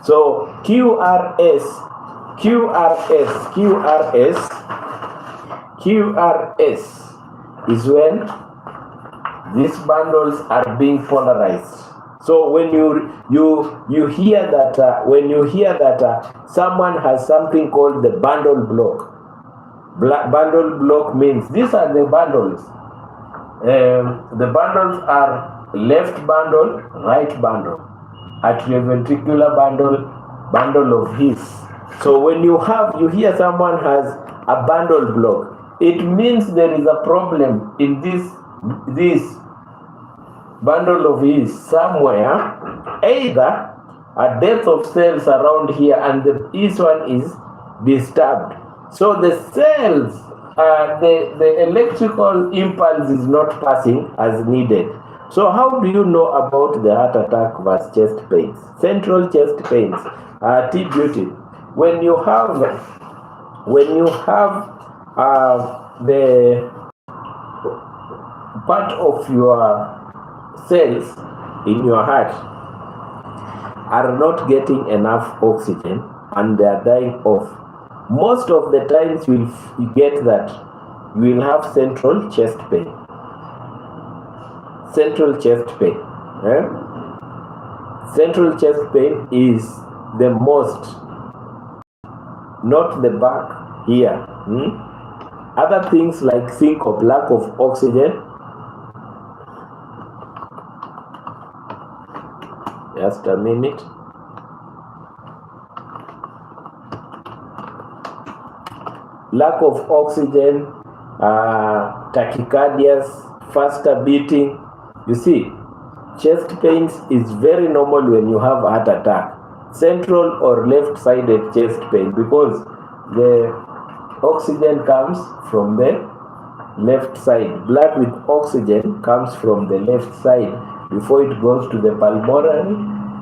So QRS is when these bundles are being polarized. So when you hear that someone has something called the bundle block. Bundle block means these are the bundles. The bundles are left bundle, right bundle, atrioventricular bundle of His. So when you hear someone has a bundle block, it means there is a problem in this bundle of His somewhere, either a death of cells around here and this one is disturbed. So the cells, the electrical impulse is not passing as needed. So how do you know about the heart attack versus chest pains? Central chest pains, T-Beauty. When you have when you have the part of your cells in your heart are not getting enough oxygen and they are dying off, most of the times you get that you will have central chest pain. Central chest pain. Central chest pain is the most, not the back here. Other things like syncope, lack of oxygen. Just a minute. Lack of oxygen, tachycardias, faster beating. You see, chest pains is very normal when you have heart attack. Central or left-sided chest pain, because the oxygen comes from the left side. Blood with oxygen comes from the left side before it goes to the pulmonary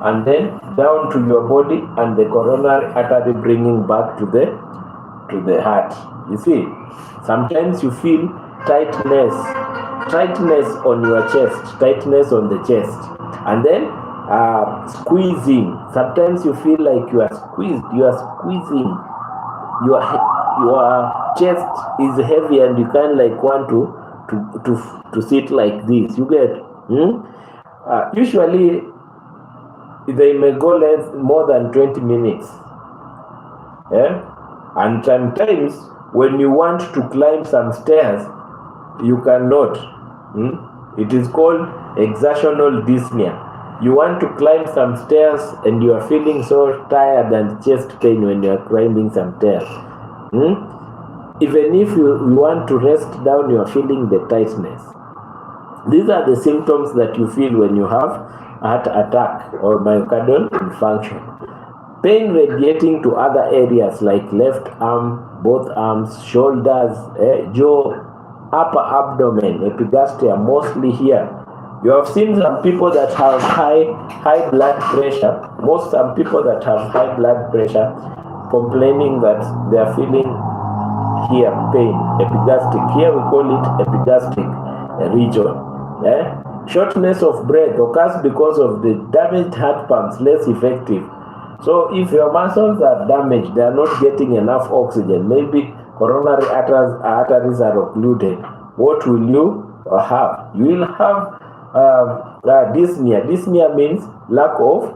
and then down to your body and the coronary artery bringing back to the heart. You see, sometimes you feel tightness on your chest, tightness on the chest, and then squeezing. Sometimes you feel like you are squeezing. Your chest is heavy and you kind of like want to sit like this. You get usually they may go less more than 20 minutes. And sometimes when you want to climb some stairs, you cannot. It is called exertional dyspnea. You want to climb some stairs and you are feeling so tired and chest pain when you are climbing some stairs. Even if you want to rest down, you are feeling the tightness. These are the symptoms that you feel when you have heart attack or myocardial infarction. Pain radiating to other areas like left arm, both arms, shoulders, jaw, upper abdomen, epigastrium, mostly here. You have seen some people that have high blood pressure. Some people that have high blood pressure complaining that they are feeling here pain, epigastric. Here we call it epigastric region. Shortness of breath occurs because of the damaged heart pumps, less effective. So if your muscles are damaged, they are not getting enough oxygen. Maybe coronary arteries are occluded. What will you have? You will have dyspnea. Dyspnea means lack of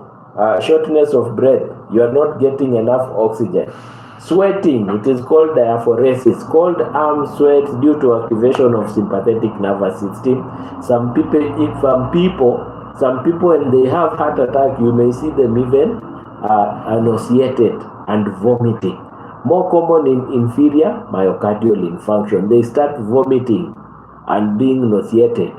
shortness of breath. You are not getting enough oxygen. Sweating, it is called diaphoresis. Cold arm sweat due to activation of sympathetic nervous system. Some people when they have heart attack, you may see them even nauseated and vomiting. More common in inferior myocardial infarction. They start vomiting and being nauseated.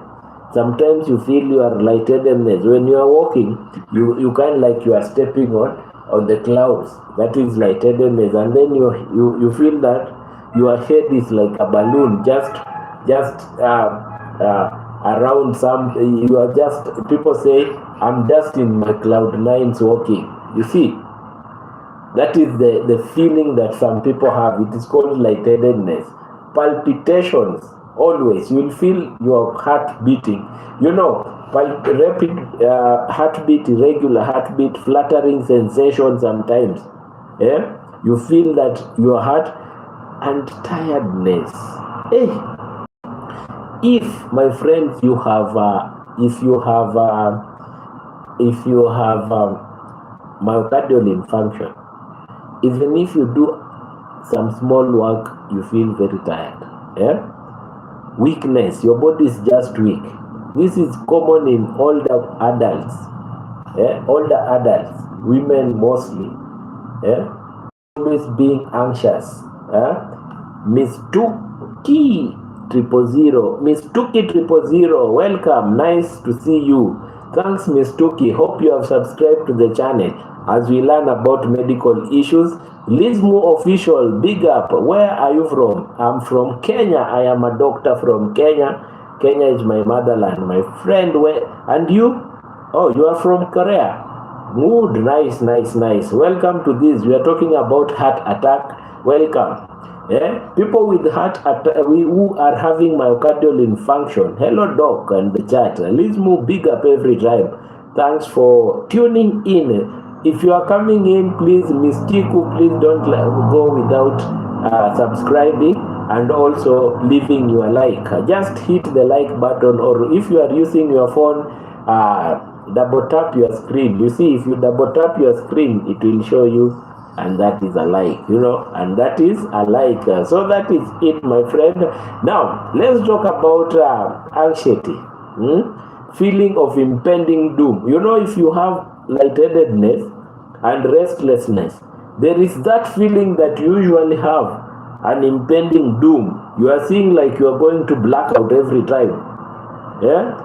Sometimes you feel you are lightheadedness. When you are walking, you kind of like you are stepping on the clouds. That is lightheadedness. And then you feel that your head is like a balloon, just around some. You are just, people say, I'm just in my cloud nines walking. You see, that is the feeling that some people have. It is called lightheadedness. Palpitations. Always you will feel your heart beating, rapid heartbeat, irregular heartbeat, fluttering sensation sometimes. You feel that your heart and tiredness. If my friends you have myocardial infarction, even if you do some small work, you feel very tired. Weakness, your body is just weak. This is common in older adults, women mostly. Always being anxious. Miss Tuki 000, welcome, nice to see you. Thanks, Miss Tuki. Hope you have subscribed to the channel as we learn about medical issues. Lizmo Official, big up. Where are you from? I'm from Kenya. I am a doctor from Kenya. Kenya is my motherland, my friend. Where? And you? Oh, you are from Korea. Good, nice. Welcome to this. We are talking about heart attack. Welcome. People with who are having myocardial infarction. Hello, doc, and the chat. Let's move big up every time. Thanks for tuning in. If you are coming in, please, Mystiku, please don't go without subscribing and also leaving your like. Just hit the like button, or if you are using your phone, double tap your screen. You see, if you double tap your screen, it will show you, and that is a like, and that is a like. So that is it, my friend. Now let's talk about anxiety, feeling of impending doom. If you have lightheadedness and restlessness, there is that feeling that you usually have an impending doom. You are seeing like you are going to black out every time.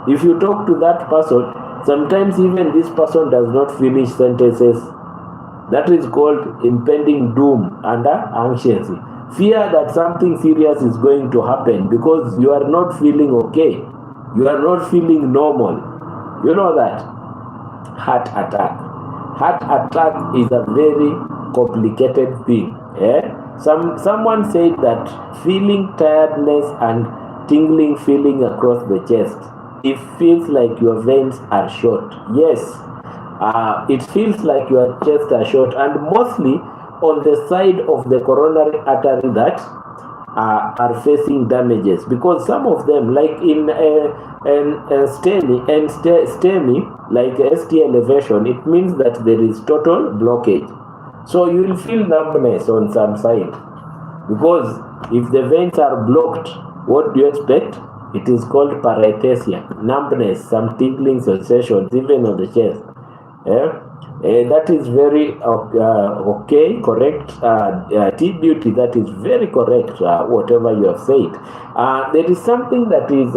If you talk to that person, sometimes even this person does not finish sentences. That is called impending doom and anxiety. Fear that something serious is going to happen because you are not feeling okay. You are not feeling normal. You know that. Heart attack. Heart attack is a very complicated thing. Someone said that feeling tiredness and tingling feeling across the chest. It feels like your veins are short. Yes. It feels like your chest are short, and mostly on the side of the coronary artery that are facing damages, because some of them, like in STEMI, like ST elevation, it means that there is total blockage. So you will feel numbness on some side, because if the veins are blocked, what do you expect? It is called paresthesia, numbness, some tingling sensations even on the chest. That is very okay, correct. T-Beauty, that is very correct, whatever you have said. There is something that is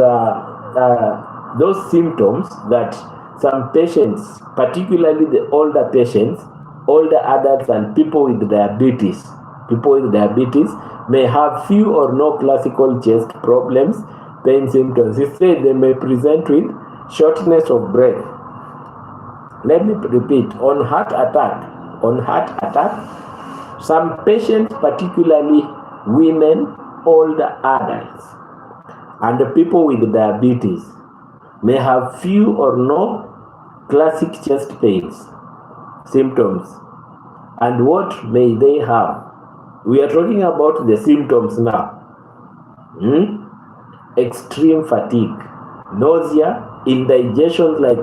those symptoms that some patients, particularly the older patients, older adults and people with diabetes may have few or no classical chest problems, pain symptoms. Instead, they may present with shortness of breath. Let me repeat, on heart attack, some patients, particularly women, older adults, and the people with diabetes may have few or no classic chest pains symptoms. And what may they have? We are talking about the symptoms now. Extreme fatigue, nausea, indigestion like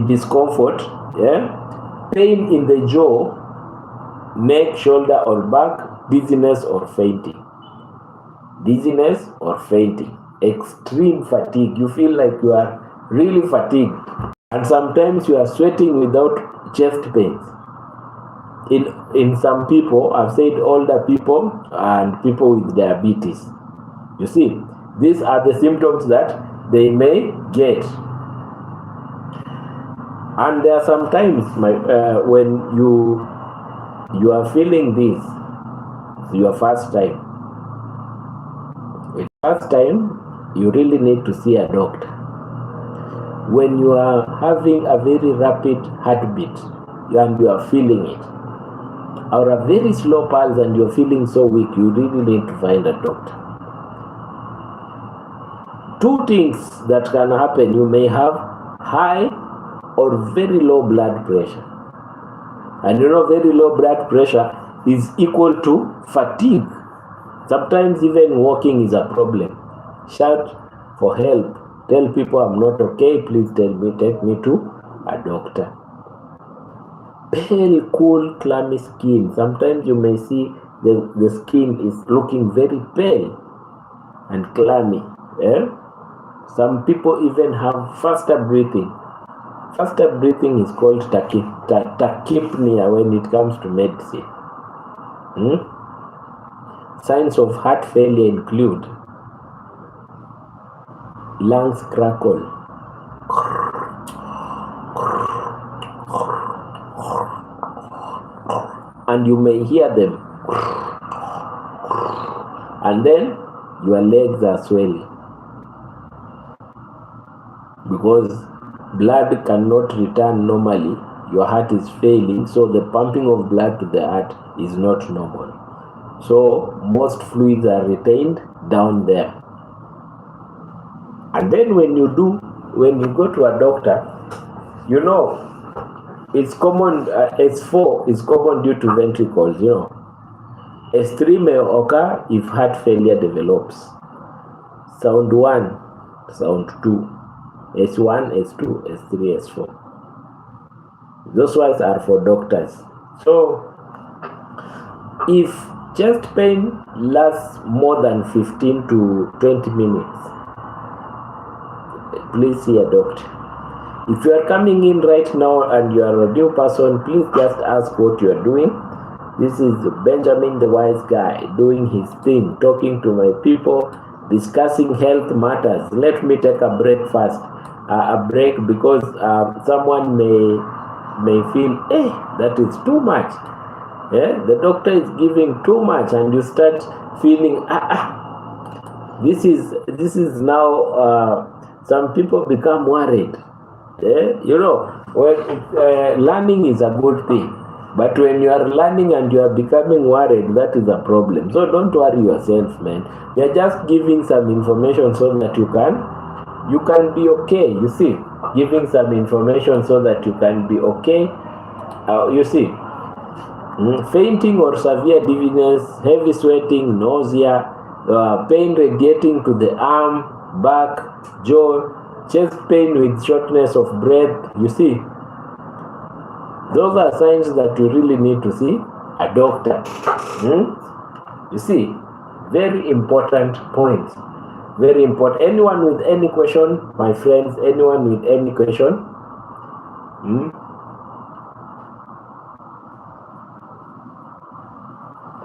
discomfort, pain in the jaw, neck, shoulder or back, dizziness or fainting, extreme fatigue. You feel like you are really fatigued, and sometimes you are sweating without chest pains. In some people, I've said older people and people with diabetes. You see, these are the symptoms that they may get. And there are some times when you are feeling this, your first time. The first time, you really need to see a doctor. When you are having a very rapid heartbeat and you are feeling it, or a very slow pulse and you're feeling so weak, you really need to find a doctor. Two things that can happen: you may have high or very low blood pressure. And very low blood pressure is equal to fatigue. Sometimes even walking is a problem. Shout for help. Tell people, I'm not okay, please take me to a doctor. Pale, cool, clammy skin. Sometimes you may see the skin is looking very pale and clammy. Some people even have faster breathing. Faster breathing is called tachypnea when it comes to medicine. Signs of heart failure include lungs crackle, and you may hear them, and then your legs are swelling because blood cannot return normally. Your heart is failing, so the pumping of blood to the heart is not normal. So most fluids are retained down there. And then when you go to a doctor, you know, it's common, S4 is common due to ventricles, you know. S3 may occur if heart failure develops. Sound 1, sound 2, S1, S2, S3, S4. Those ones are for doctors. So if chest pain lasts more than 15 to 20 minutes, please see a doctor. If you are coming in right now and you are a new person, please just ask what you are doing. This is Benjamin the Wise Guy doing his thing, talking to my people, discussing health matters. Let me take a break first. A break because someone may feel, hey, that is too much. Yeah? The doctor is giving too much, and you start feeling, this is now. Some people become worried. Yeah? You know, learning is a good thing, but when you are learning and you are becoming worried, that is a problem. So don't worry yourself, man. We are just giving some information so that you can be okay. You see, giving some information so that you can be okay. You see, fainting or severe dizziness, heavy sweating, nausea, pain radiating to the arm, back, jaw, chest pain with shortness of breath. You see, those are signs that you really need to see a doctor. You see, very important points. Very important. Anyone with any question, my friends, anyone with any question?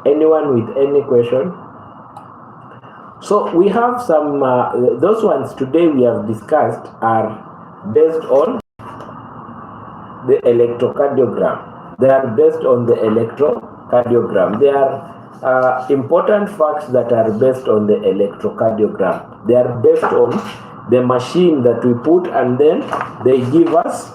Anyone with any question? So we have some, those ones today we have discussed are based on the electrocardiogram. They are based on the electrocardiogram. They are important facts that are based on the electrocardiogram. They are based on the machine that we put, and then they give us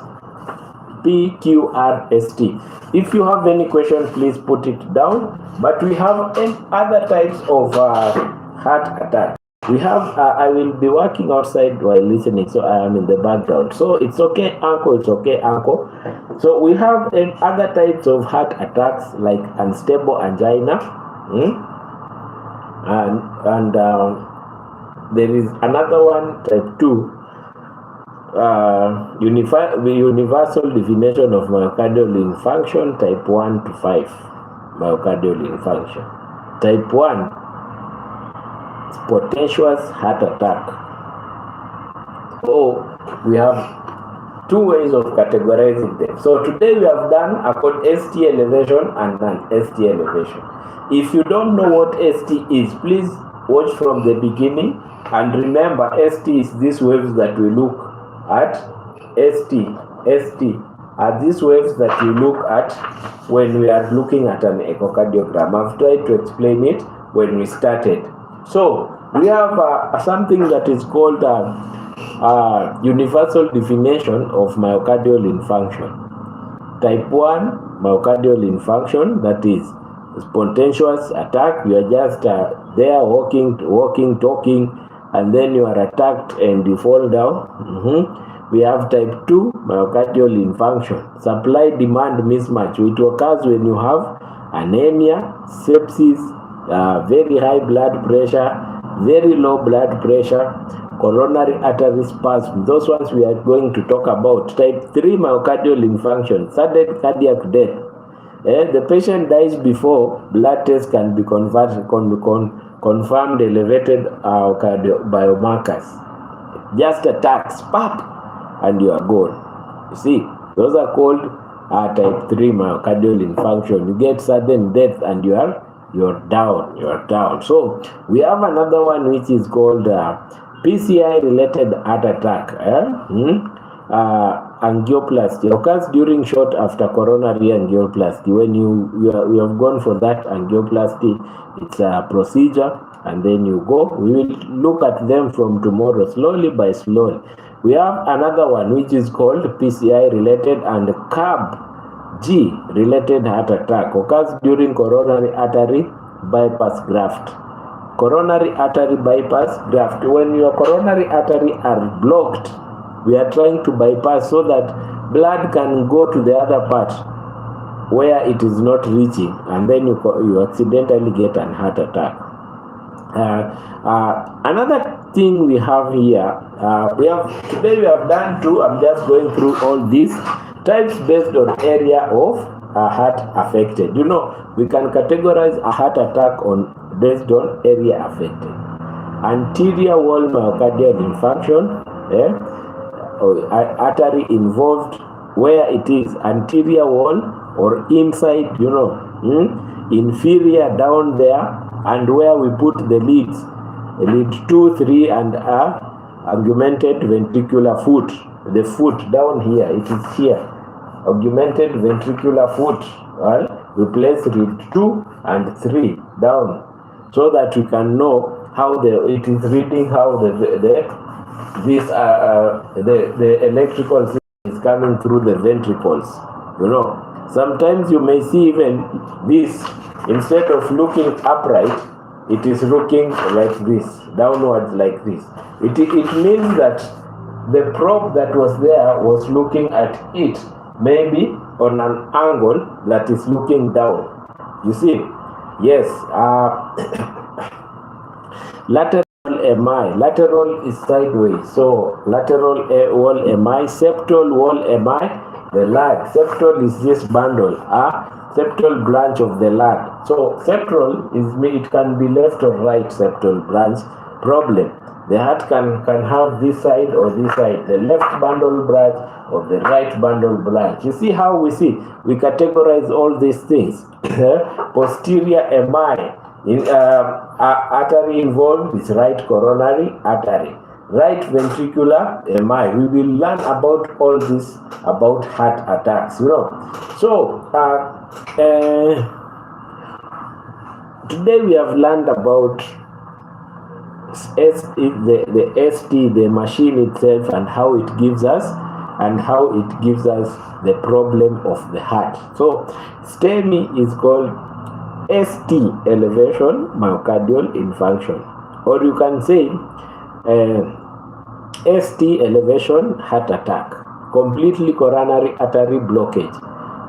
PQRST. If you have any question, please put it down. But we have other types of heart attack. We have, I will be working outside while listening, so I am in the background. So it's okay, uncle, it's okay, uncle. So we have other types of heart attacks like unstable angina. And there is another one, type 2, universal definition of myocardial infarction, type 1 to 5, myocardial infarction. Type 1, spontaneous heart attack. So we have two ways of categorizing them. So today we have done ST elevation and non-ST elevation. If you don't know what ST is, please watch from the beginning, and remember ST is these waves that we look at. ST are these waves that we look at when we are looking at an echocardiogram. I've tried to explain it when we started. So we have something that is called universal definition of myocardial infarction. Type 1 myocardial infarction, that is spontaneous attack. You are just there walking, talking, and then you are attacked and you fall down. We have type 2 myocardial infarction, supply-demand mismatch. It occurs when you have anemia, sepsis, very high blood pressure, very low blood pressure, coronary artery spasm. Those ones we are going to talk about. Type 3 myocardial infarction, sudden cardiac death. The patient dies before blood test can be confirmed elevated biomarkers. Just attacks, pop, and you are gone. You see, those are called type 3 myocardial infarction. You get sudden death and you're down. So we have another one which is called PCI related heart attack. Angioplasty occurs during short after coronary angioplasty. When you have gone for that angioplasty, it's a procedure, and then you go. We will look at them from tomorrow, slowly by slowly. We have another one which is called PCI related and CABG related heart attack. Occurs during coronary artery bypass graft. Coronary artery bypass graft. When your coronary artery are blocked, we are trying to bypass so that blood can go to the other part where it is not reaching, and then you accidentally get an heart attack. Another thing we have here, today we have done two. I'm just going through all these types based on area of heart affected. You know, we can categorize a heart attack based on area affected. Anterior wall myocardial infarction, artery involved, where it is anterior wall or inside, you know, inferior down there, and where we put the lead 2, 3, and augmented ventricular foot. The foot down here, it is here, augmented ventricular foot. Right? We place lead 2 and 3 down, so that we can know how it is reading, how the electrical system is coming through the ventricles. You know, sometimes you may see even this, instead of looking upright, it is looking like this, downwards like this. It means that the probe that was there was looking at it, maybe on an angle that is looking down. You see? Yes. Lateral MI. Lateral is sideways. So lateral wall MI, septal wall MI, the lung. Septal is this bundle, septal branch of the lung. So septal it can be left or right septal branch problem. The heart can have this side or this side, the left bundle branch or the right bundle branch. You see how we categorize all these things. Posterior MI. Artery involved is right coronary artery, right ventricular MI. We will learn about all this about heart attacks, you know. So today we have learned about the ST, the machine itself, and how it gives us the problem of the heart. So STEMI is called ST, elevation myocardial infarction, or you can say ST, elevation heart attack, completely coronary artery blockage,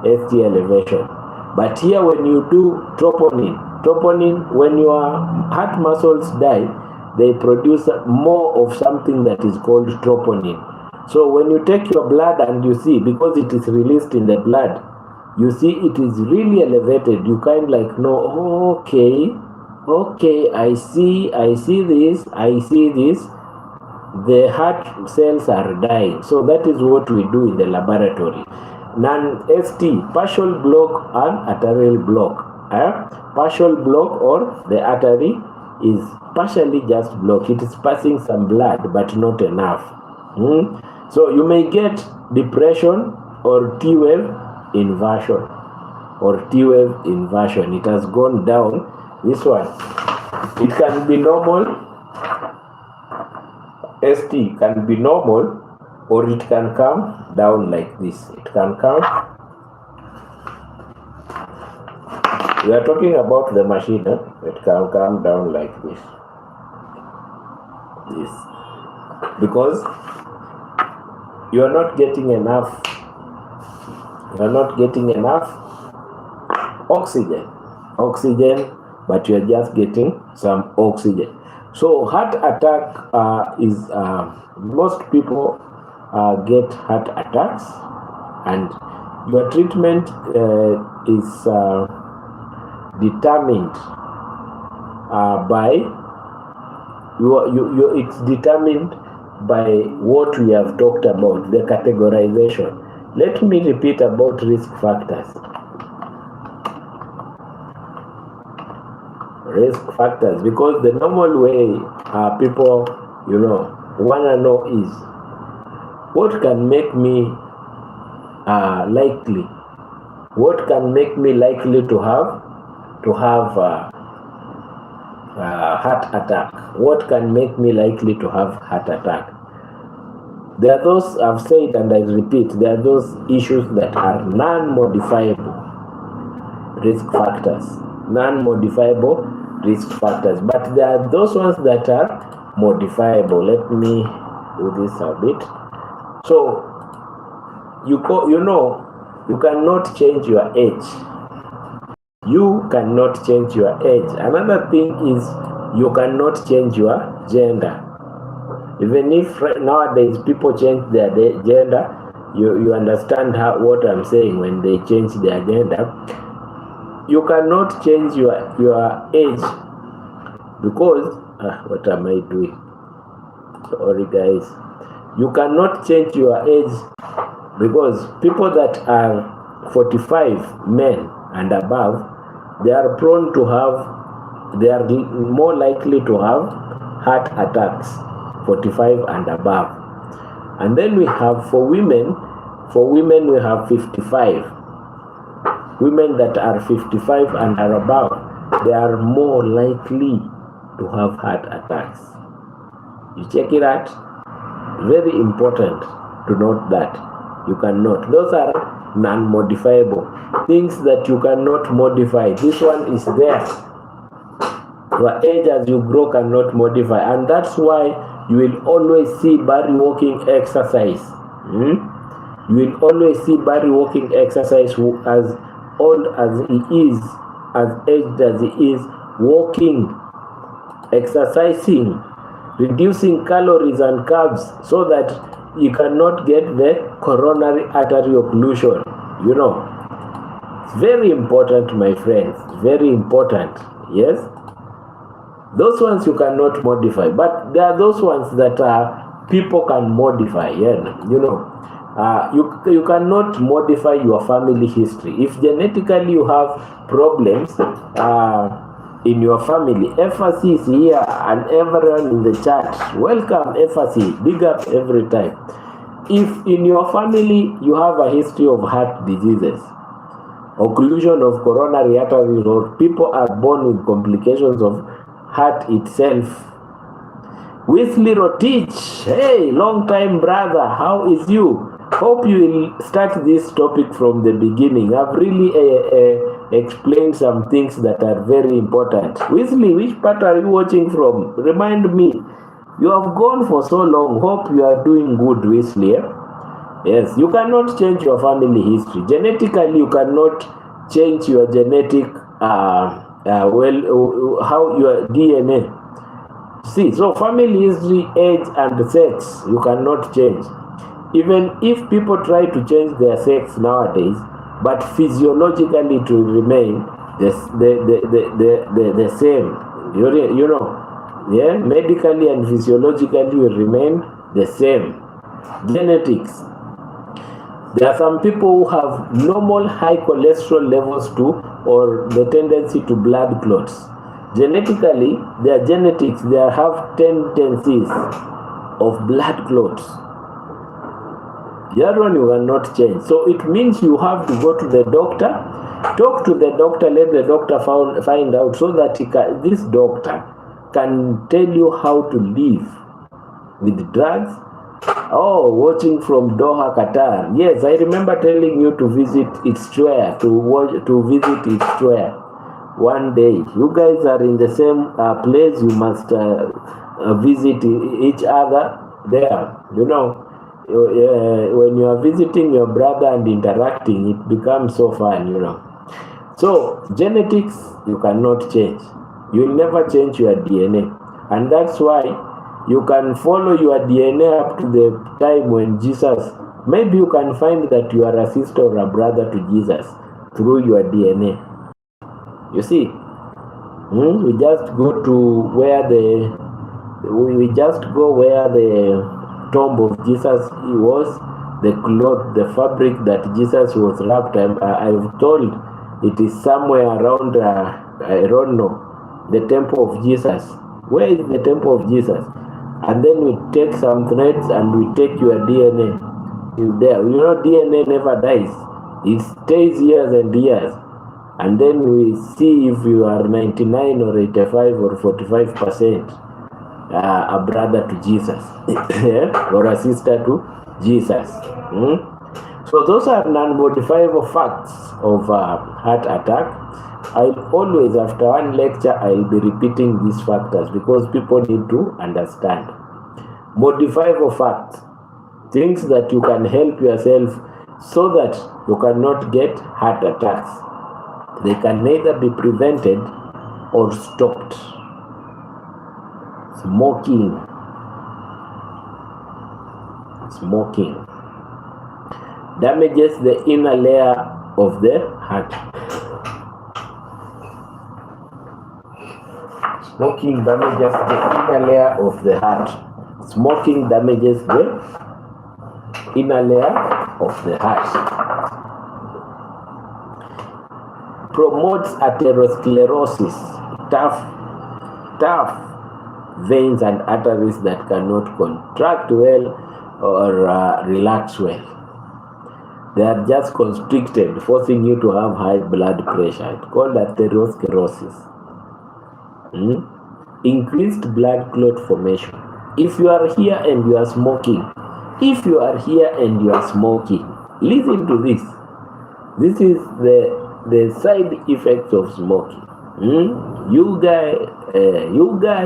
ST elevation. But here when you do troponin, when your heart muscles die, they produce more of something that is called troponin. So when you take your blood and you see, because it is released in the blood, you see it is really elevated. You kind of like know, okay, I see this. The heart cells are dying. So that is what we do in the laboratory. Non-ST, partial block and arterial block. Partial block, or the artery is partially just blocked. It is passing some blood, but not enough. So you may get depression or T-wave inversion. It has gone down. This one, it can be normal. ST can be normal, or it can come down like this. It can come. We are talking about the machine. It can come down like this. Because you are not getting enough. Oxygen, but you are just getting some oxygen. So heart attack is most people get heart attacks, and your treatment is determined by it's determined by what we have talked about, the categorization. Let me repeat about risk factors. Because the normal way people, wanna know is what can make me likely. What can make me likely to have heart attack? What can make me likely to have heart attack? There are those, I've said and I repeat, there are those issues that are non-modifiable risk factors. non-modifiable risk factors, but there are those ones that are modifiable. Let me do this a bit. So you cannot change your age. You cannot change your age. Another thing is you cannot change your gender. Even if nowadays people change their gender, you understand what I'm saying when they change their gender. You cannot change your age because what am I doing? Sorry guys. You cannot change your age because people that are 45 men and above, they are more likely to have heart attacks, 45 and above. And then we have for women we have 55. Women that are 55 and are above, they are more likely to have heart attacks. You check it out. Very important to note that you cannot. Those are non-modifiable things that you cannot modify. This one is there. Your age as you grow cannot modify, and that's why you will always see Barry walking exercise. You will always see Barry walking exercise who, as old as he is, as aged as he is, walking, exercising, reducing calories and carbs so that you cannot get the coronary artery occlusion. It's very important, my friends. Very important. Yes. Those ones you cannot modify, but there are those ones that people can modify. You cannot modify your family history. If genetically you have problems in your family, FRC is here, and everyone in the chat, welcome FRC, big up every time. If in your family you have a history of heart diseases, occlusion of coronary arteries, or people are born with complications of heart itself. Wesley Rotich, hey, long time brother, how is you? Hope you will start this topic from the beginning. I've really explained some things that are very important. Wesley, which part are you watching from? Remind me. You have gone for so long. Hope you are doing good, Wesley. Yes, you cannot change your family history. Genetically, you cannot change your genetic how your DNA. See, so family history, age, and sex, you cannot change. Even if people try to change their sex nowadays, but physiologically to remain the same. Medically and physiologically will remain the same. Genetics. There are some people who have normal high cholesterol levels too, or the tendency to blood clots. Genetically, their genetics, they have tendencies of blood clots. The other one you cannot change. So it means you have to go to the doctor, talk to the doctor, let the doctor find out, so that this doctor can tell you how to live with drugs. Oh, watching from Doha, Qatar. Yes, I remember telling you to visit Eritrea, to visit Eritrea one day. You guys are in the same place. You must visit each other there. When you are visiting your brother and interacting, it becomes so fun. So genetics you cannot change. You will never change your DNA, and that's why you can follow your DNA up to the time when Jesus, maybe you can find that you are a sister or a brother to Jesus through your DNA. You see, we just go where the tomb of Jesus was, the cloth, the fabric that Jesus was wrapped. I've told it is somewhere around, I don't know, the temple of Jesus. Where is the temple of Jesus? And then we take some threads and we take your DNA there. DNA never dies. It stays years and years. And then we see if you are 99 or 85 or 45% a brother to Jesus or a sister to Jesus. So So those are non-modifiable facts of heart attack. I'll always, after one lecture, I'll be repeating these factors because people need to understand. Modifiable facts, things that you can help yourself so that you cannot get heart attacks. They can neither be prevented or stopped. Smoking. Smoking damages the inner layer of the heart. Smoking damages the inner layer of the heart. Smoking damages the inner layer of the heart. Promotes atherosclerosis, tough veins and arteries that cannot contract well or relax well. They are just constricted, forcing you to have high blood pressure. It's called atherosclerosis. Increased blood clot formation. If you are here and you are smoking, listen to this. This is the side effects of smoking. You guy,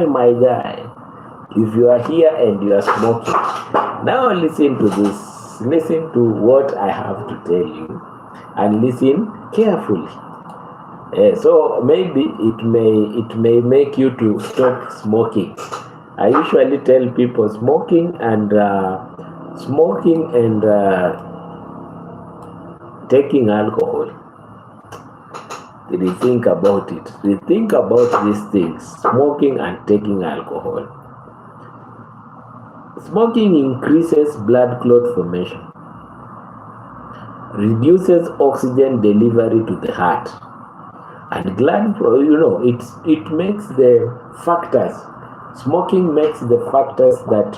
my guy. If you are here and you are smoking, now listen to this. Listen to what I have to tell you, and listen carefully. So maybe it may make you to stop smoking. I usually tell people smoking and taking alcohol. Rethink about it. Rethink about these things. Smoking and taking alcohol. Smoking increases blood clot formation, reduces oxygen delivery to the heart, and it makes the factors. Smoking makes the factors that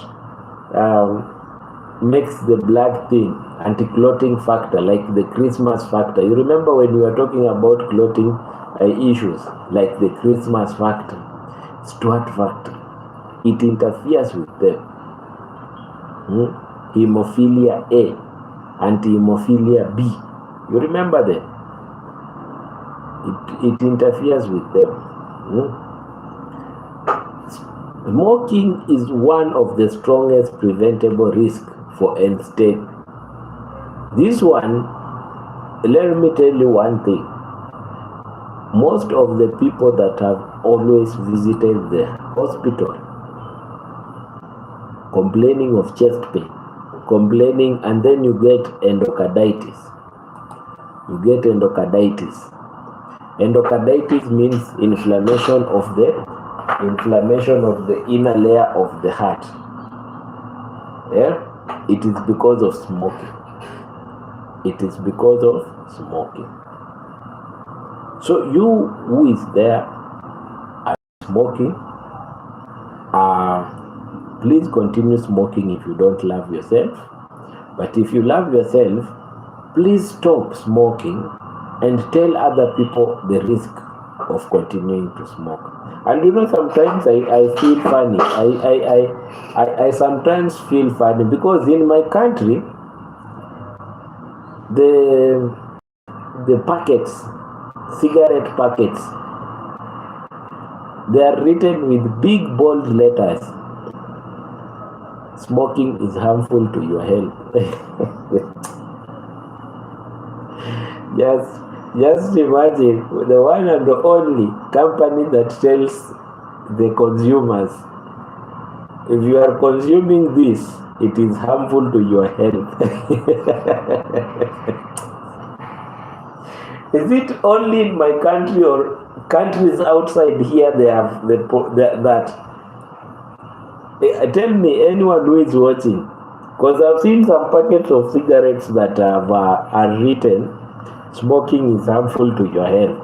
makes the blood thin, anti-clotting factor, like the Christmas factor. You remember when we were talking about clotting issues, like the Christmas factor, Stuart factor. It interferes with them. Hemophilia A, anti-hemophilia B. You remember that? It interferes with them. Smoking is one of the strongest preventable risks for end stage. This one, let me tell you one thing. Most of the people that have always visited the hospital complaining of chest pain, and then you get endocarditis. Endocarditis means inflammation of the inner layer of the heart. It is because of smoking. So you who is there are smoking, please continue smoking if you don't love yourself. But if you love yourself, please stop smoking and tell other people the risk of continuing to smoke. And sometimes I feel funny. I sometimes feel funny because in my country, the packets, cigarette packets, they are written with big bold letters. Smoking is harmful to your health. Just imagine the one and the only company that tells the consumers, if you are consuming this, it is harmful to your health. Is it only in my country or countries outside here they have that? Tell me, anyone who is watching, because I've seen some packets of cigarettes that are written, smoking is harmful to your health.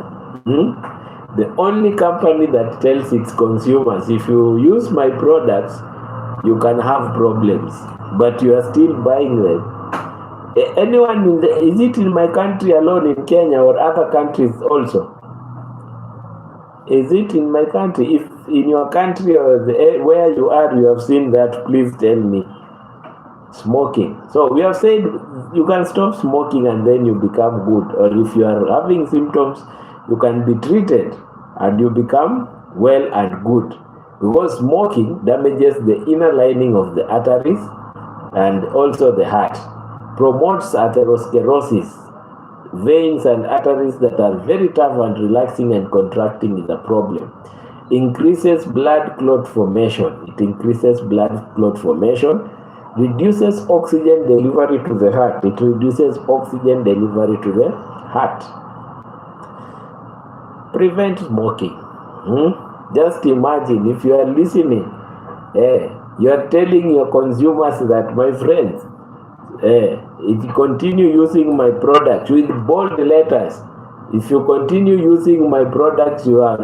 The only company that tells its consumers, if you use my products, you can have problems, but you are still buying them. Anyone is it in my country alone, in Kenya, or other countries also? Is it in my country? If in your country or where you are, you have seen that, please tell me. Smoking. So we have said you can stop smoking and then you become good, or if you are having symptoms, you can be treated and you become well and good, because smoking damages the inner lining of the arteries and also the heart, promotes atherosclerosis. Veins and arteries that are very tough and relaxing and contracting is a problem. Increases blood clot formation. It increases blood clot formation. Reduces oxygen delivery to the heart. It reduces oxygen delivery to the heart. Prevent smoking. Just imagine if you are listening, you are telling your consumers that, my friends, if you continue using my products with bold letters, if you continue using my products, your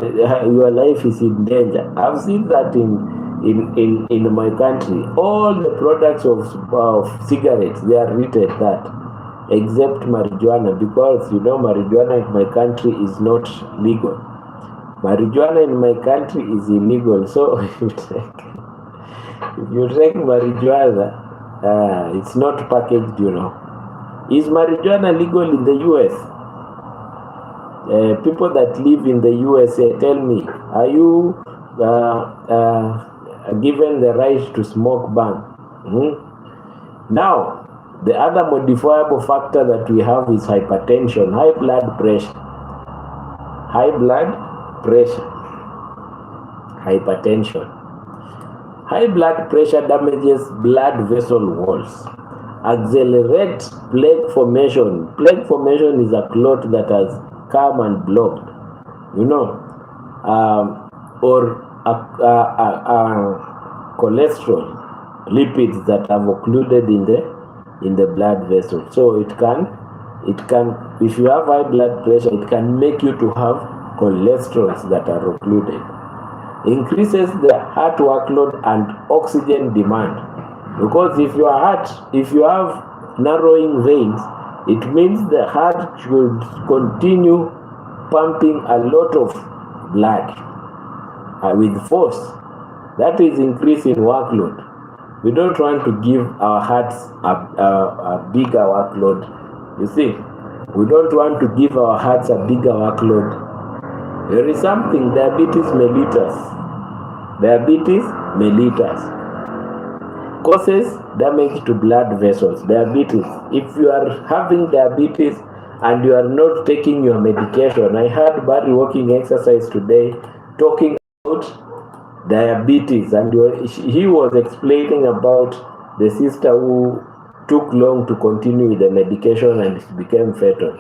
life is in danger. I've seen that in my country. All the products of cigarettes, they are written that, except marijuana, because marijuana in my country is not legal. Marijuana in my country is illegal. So if you take marijuana, it's not packaged, Is marijuana legal in the US? People that live in the USA, tell me, are you given the right to smoke ban? Now, the other modifiable factor that we have is hypertension, high blood pressure. High blood pressure, hypertension. High blood pressure damages blood vessel walls, accelerates plaque formation. Plaque formation is a clot that has come and blocked, or cholesterol, lipids that have occluded in the blood vessel. So it can, if you have high blood pressure, it can make you to have cholesterols that are occluded. Increases the heart workload and oxygen demand, because if you have narrowing veins, it means the heart should continue pumping a lot of blood with force. That is increasing workload. We don't want to give our hearts a bigger workload. You see, we don't want to give our hearts a bigger workload. There is something, diabetes mellitus. Diabetes mellitus causes damage to blood vessels. Diabetes. If you are having diabetes and you are not taking your medication, I heard Barry Walking Exercise today talking about diabetes, and he was explaining about the sister who took long to continue with the medication and it became fatal.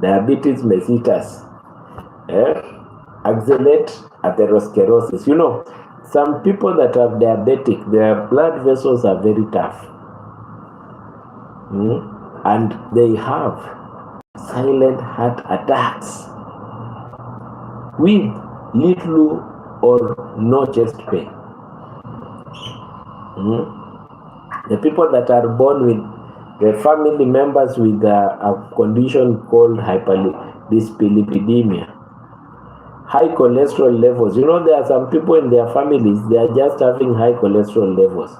Diabetes mellitus. Accelerate atherosclerosis. Some people that are diabetic, their blood vessels are very tough. And they have silent heart attacks with little or no chest pain. The people that are born with the family members with a condition called hyperlipidemia, high cholesterol levels. There are some people in their families, they are just having high cholesterol levels.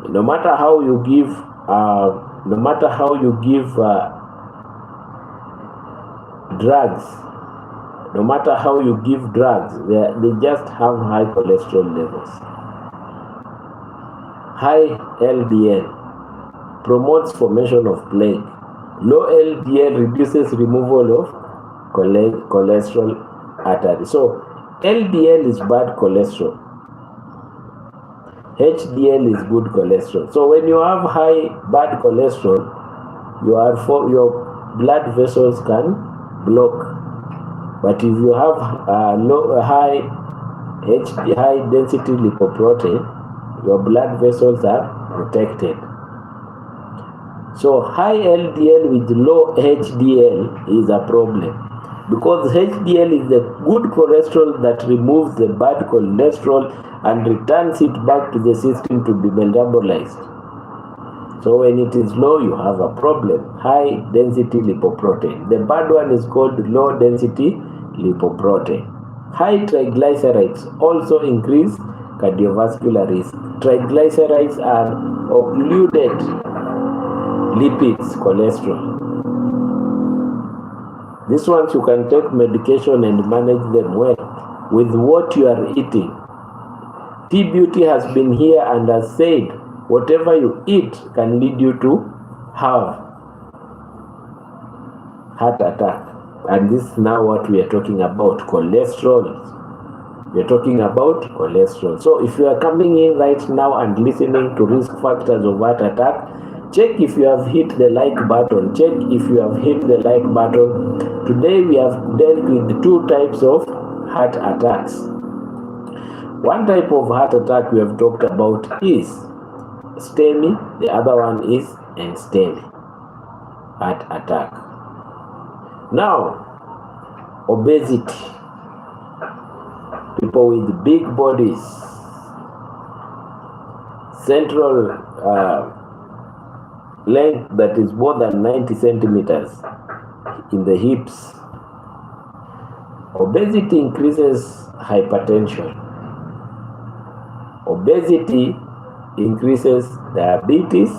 No matter how you give, drugs, they just have high cholesterol levels. High LDL promotes formation of plaque. Low LDL reduces removal of cholesterol artery. So LDL is bad cholesterol, HDL is good cholesterol. So when you have high bad cholesterol, your blood vessels can block. But if you have high density lipoprotein, your blood vessels are protected. So high LDL with low HDL is a problem, because HDL is the good cholesterol that removes the bad cholesterol and returns it back to the system to be metabolized. So when it is low, you have a problem. High density lipoprotein. The bad one is called low density lipoprotein. High triglycerides also increase cardiovascular risk. Triglycerides are occluded lipids, cholesterol. These ones you can take medication and manage them well with what you are eating. T-Beauty has been here and has said whatever you eat can lead you to have heart attack. And this is now what we are talking about, cholesterol. We are talking about cholesterol. So if you are coming in right now and listening to risk factors of heart attack, check if you have hit the like button. Check if you have hit the like button. Today we have dealt with two types of heart attacks. One type of heart attack we have talked about is STEMI. The other one is NSTEMI heart attack. Now, obesity. People with big bodies, central length that is more than 90 centimeters in the hips. Obesity increases hypertension. Obesity increases diabetes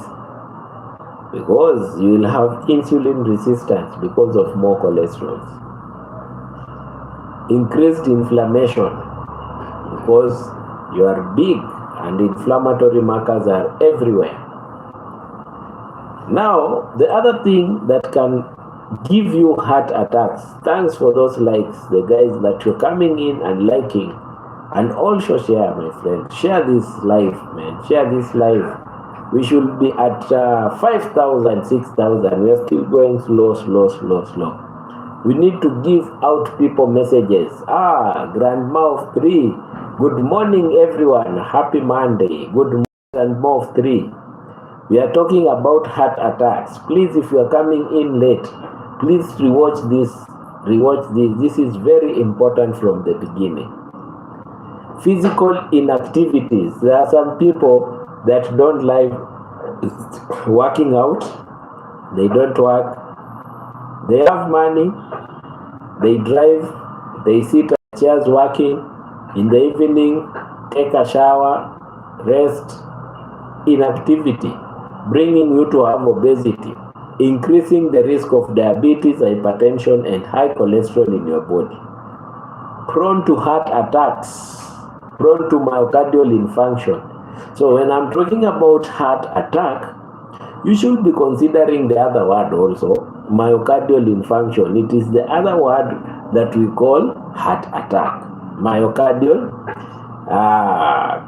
because you will have insulin resistance because of more cholesterol. Increased inflammation because you are big and inflammatory markers are everywhere. Now, the other thing that can give you heart attacks, thanks for those likes, the guys that you're coming in and liking, and also share, my friend. Share this live, man. Share this live. We should be at 5,000, 6,000. We're still going slow. We need to give out people messages. Grandma of 3. Good morning, everyone. Happy Monday. Good morning, Grandma of 3. We are talking about heart attacks. Please, if you are coming in late, please rewatch this. This is very important from the beginning. Physical inactivities. There are some people that don't like working out. They don't work. They have money. They drive. They sit at chairs working. In the evening, take a shower, rest. Inactivity, bringing you to have obesity, increasing the risk of diabetes, hypertension, and high cholesterol in your body. Prone to heart attacks, prone to myocardial infarction. So when I'm talking about heart attack, you should be considering the other word also, myocardial infarction. It is the other word that we call heart attack. Myocardial.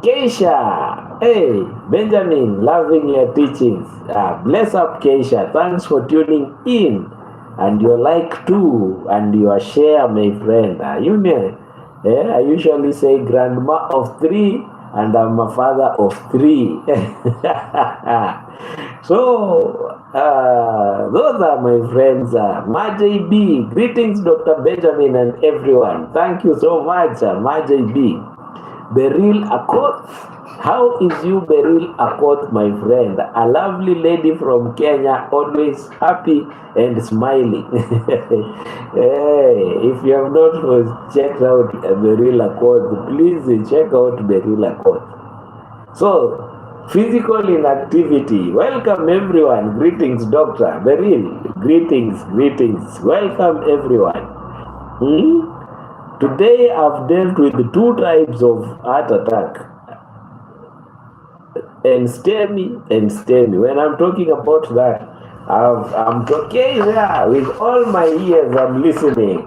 Keisha, hey, Benjamin, loving your teachings. Bless up, Keisha. Thanks for tuning in. And your like too, and your share, my friend. You know, I usually say grandma of 3, and I'm a father of 3. So, those are my friends. Marjay B. Greetings, Dr. Benjamin and everyone. Thank you so much, Marjay B. Beryl Akoth. How is you, Beryl Akoth, my friend? A lovely lady from Kenya, always happy and smiling. Hey, if you have not checked out Beryl Akoth, please check out Beryl Akoth. So, physical inactivity. Welcome everyone. Greetings, Dr. Beryl. Greetings. Welcome everyone. Today I've dealt with the two types of heart attack, NSTEMI. When I'm talking about that, I'm talking with all my ears. I'm listening.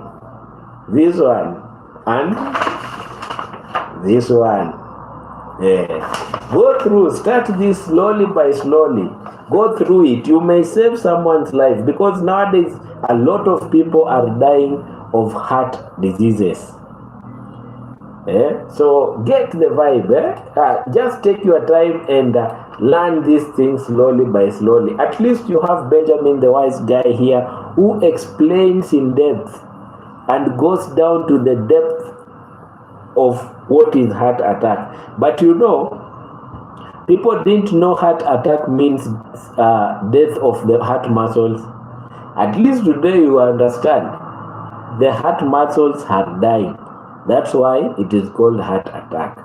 This one and this one. Go through. Start this slowly by slowly. Go through it. You may save someone's life because nowadays a lot of people are dying of heart diseases. So get the vibe. Just take your time and learn these things slowly by slowly. At least you have Benjamin the wise guy here who explains in depth and goes down to the depth of what is heart attack. But you know, people didn't know heart attack means death of the heart muscles. At least today you understand. The heart muscles are dying. That's why it is called heart attack.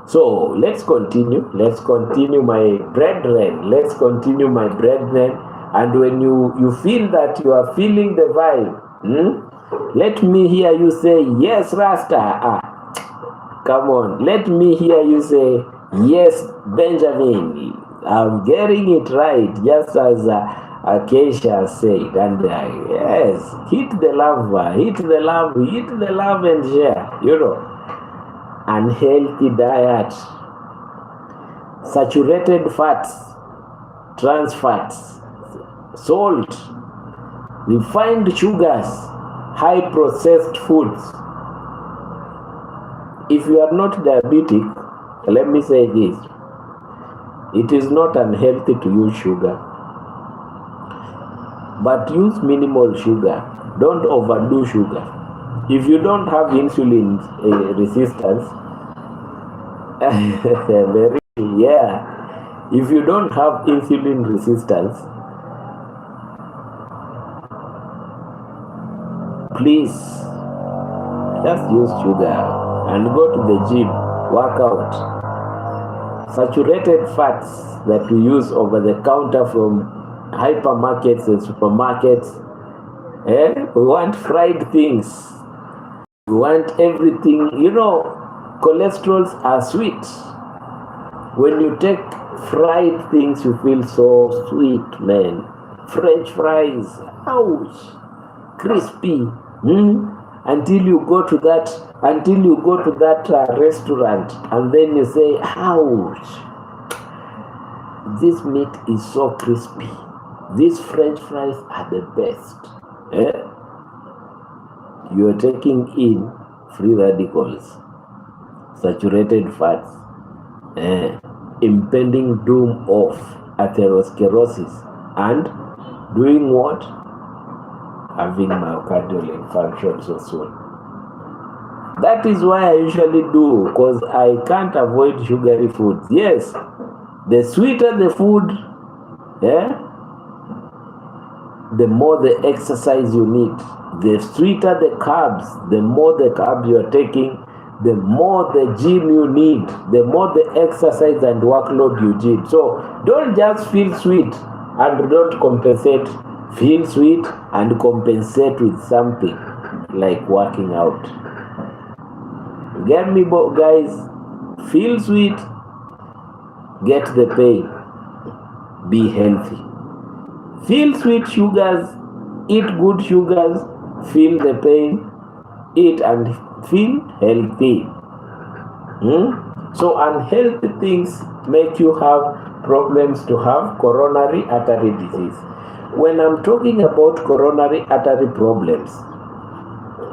So let's continue. Let's continue, my brethren. Let's continue, my brethren. And when you feel that you are feeling the vibe, let me hear you say, yes, Rasta. Come on. Let me hear you say, yes, Benjamin. I'm getting it right, just as Acacia said. And yes, hit the love, hit the love, and share. Unhealthy diet, saturated fats, trans fats, salt, refined sugars, high processed foods. If you are not diabetic, let me say this, it is not unhealthy to use sugar, but use minimal sugar. Don't overdo sugar. If you don't have insulin resistance, if you don't have insulin resistance, please just use sugar and go to the gym, work out. Saturated fats that we use over the counter from hypermarkets and supermarkets, we want fried things. We want everything. Cholesterols are sweet. When you take fried things, you feel so sweet, man. French fries, ouch, crispy. Until you go to that restaurant, and then you say, ouch, this meat is so crispy. These French fries are the best. You are taking in free radicals, saturated fats, impending doom of atherosclerosis, and doing what? Having myocardial infarction so soon. That is why I usually do, because I can't avoid sugary foods. Yes, the sweeter the food, the more the exercise you need. The sweeter the carbs, the more the carbs you are taking, the more the gym you need, the more the exercise and workload you need. So don't just feel sweet and don't compensate. Feel sweet and compensate with something like working out. Get me, guys? Feel sweet, get the pain, be healthy. Feel sweet sugars, eat good sugars, feel the pain, eat and feel healthy. So unhealthy things make you have problems to have coronary artery disease. When I'm talking about coronary artery problems,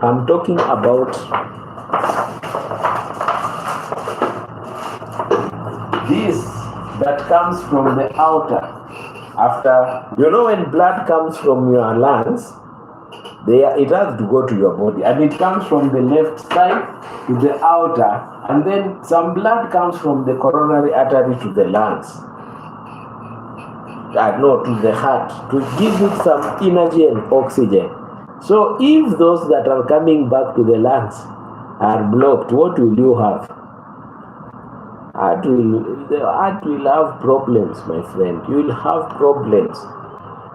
I'm talking about this that comes from the outer. After, when blood comes from your lungs, it has to go to your body, and it comes from the left side to the outer, and then some blood comes from the coronary artery to the lungs. To the heart, to give it some energy and oxygen. So if those that are coming back to the lungs are blocked, what will you have? The heart will have problems, my friend. You will have problems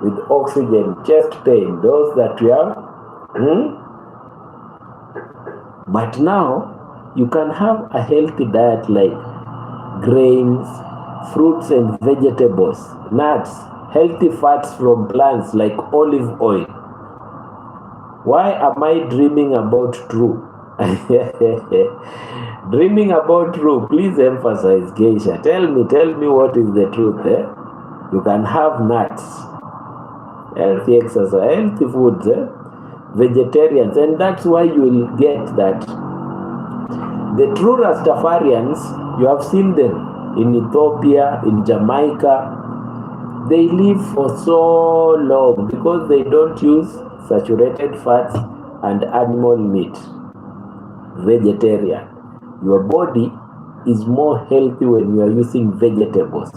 with oxygen, chest pain, those that you have. But now, you can have a healthy diet like grains, fruits and vegetables, nuts, healthy fats from plants like olive oil. Why am I dreaming about true? Dreaming about true, please emphasize, Geisha. Tell me what is the truth. You can have nuts, healthy exercise, healthy foods, vegetarians, and that's why you will get that. The true Rastafarians, you have seen them in Ethiopia, in Jamaica, they live for so long because they don't use saturated fats and animal meat. Vegetarian. Your body is more healthy when you are using vegetables.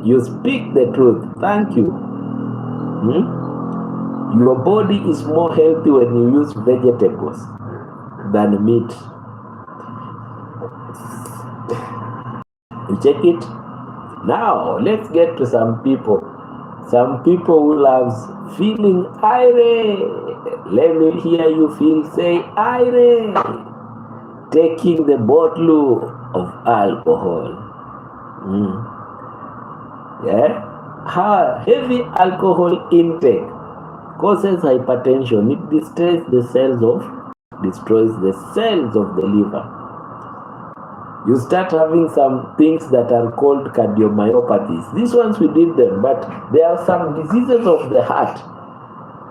You speak the truth. Thank you. Your body is more healthy when you use vegetables than meat. You check it. Now let's get to some people. Some people who loves feeling irate. Let me hear you say irate. Taking the bottle of alcohol. Yeah. Heavy alcohol intake causes hypertension. It destroys the cells of the liver. You start having some things that are called cardiomyopathies. These ones we did them, but there are some diseases of the heart.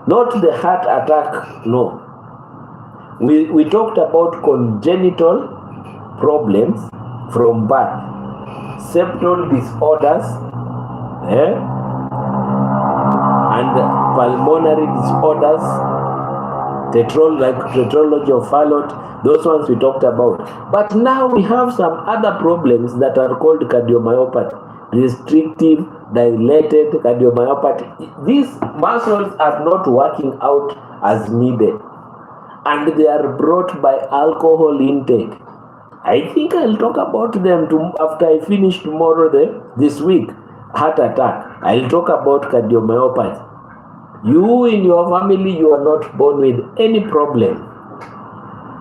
Not the heart attack, no. We talked about congenital problems from birth, septal disorders, and pulmonary disorders, tetralogy of Fallot. Those ones we talked about. But now we have some other problems that are called cardiomyopathy, restrictive, dilated cardiomyopathy. These muscles are not working out as needed, and they are brought by alcohol intake. I think I'll talk about them after I finish tomorrow. This week, heart attack. I'll talk about cardiomyopathy. You in your family, you are not born with any problem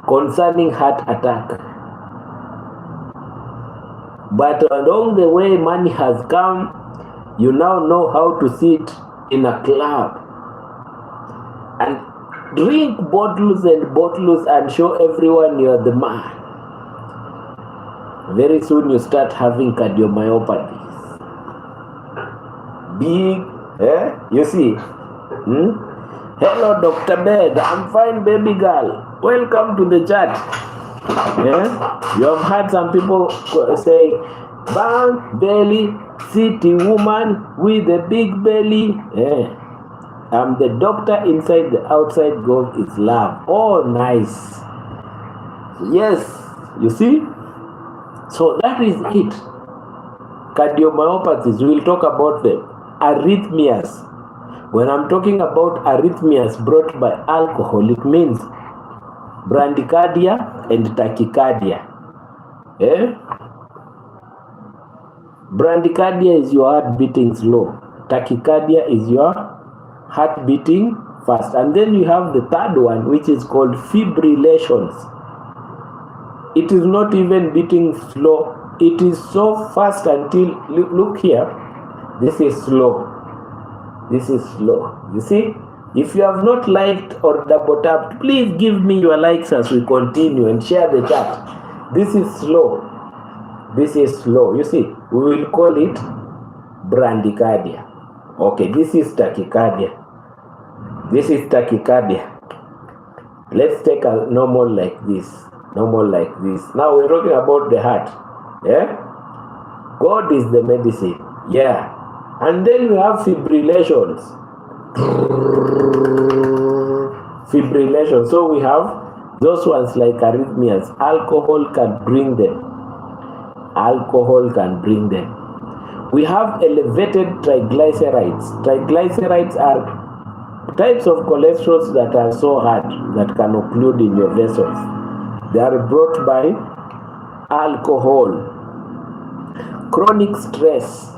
concerning heart attack. But along the way, money has come. You now know how to sit in a club and drink bottles and bottles and show everyone you're the man. Very soon you start having cardiomyopathies. Big, you see. Hello, Dr. Bed. I'm fine, baby girl. Welcome to the chat. You have had some people say, bang, belly, city woman with a big belly. I'm the doctor inside, the outside God is love. Oh, nice. Yes, you see? So that is it. Cardiomyopathies, we will talk about them. Arrhythmias. When I'm talking about arrhythmias brought by alcohol, it means bradycardia and tachycardia. Bradycardia is your heart beating slow. Tachycardia is your heart beating fast. And then you have the third one, which is called fibrillations. It is not even beating slow. It is so fast until, look here, this is slow. This is slow. You see? If you have not liked or double tapped, please give me your likes as we continue and share the chat. This is slow. This is slow. You see? We will call it bradycardia. Okay, this is tachycardia. This is tachycardia. Let's take a normal like this. Normal like this. Now we're talking about the heart. God is the medicine. And then we have fibrillations. Fibrillation. So we have those ones like arrhythmias. Alcohol can bring them. Alcohol can bring them. We have elevated triglycerides. Triglycerides are types of cholesterol that are so hard that can occlude in your vessels. They are brought by alcohol. Chronic stress.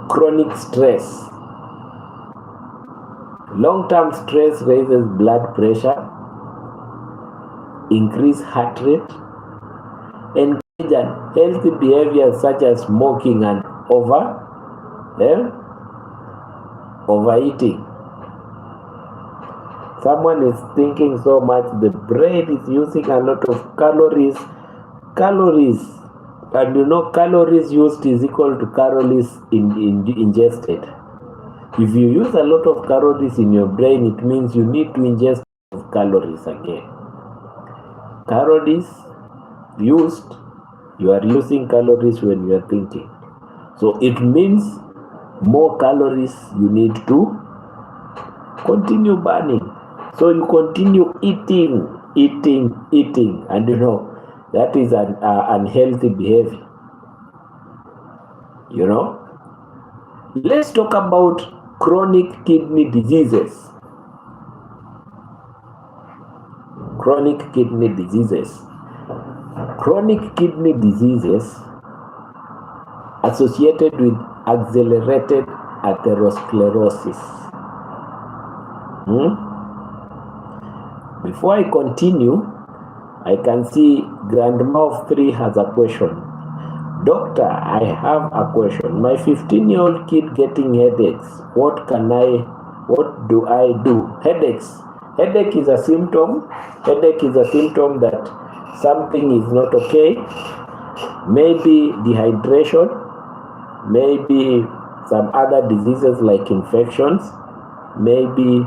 Chronic stress. Long-term stress raises blood pressure, increase heart rate, encourage healthy behaviors such as smoking and overeating. Someone is thinking so much, the brain is using a lot of calories. And you know, calories used is equal to calories ingested. If you use a lot of calories in your brain, it means you need to ingest calories again. Calories used, you are using calories when you are thinking. So it means more calories you need to continue burning. So you continue eating, and you know, that is an unhealthy behavior. You know? Let's talk about chronic kidney diseases. Chronic kidney diseases. chronic kidney diseases associated with accelerated atherosclerosis. Before I continue, I can see Grandma of 3 has a question. Doctor, I have a question. My 15-year-old kid getting headaches. What do I do? Headaches. Headache is a symptom. Headache is a symptom that something is not okay. Maybe dehydration, maybe some other diseases like infections. Maybe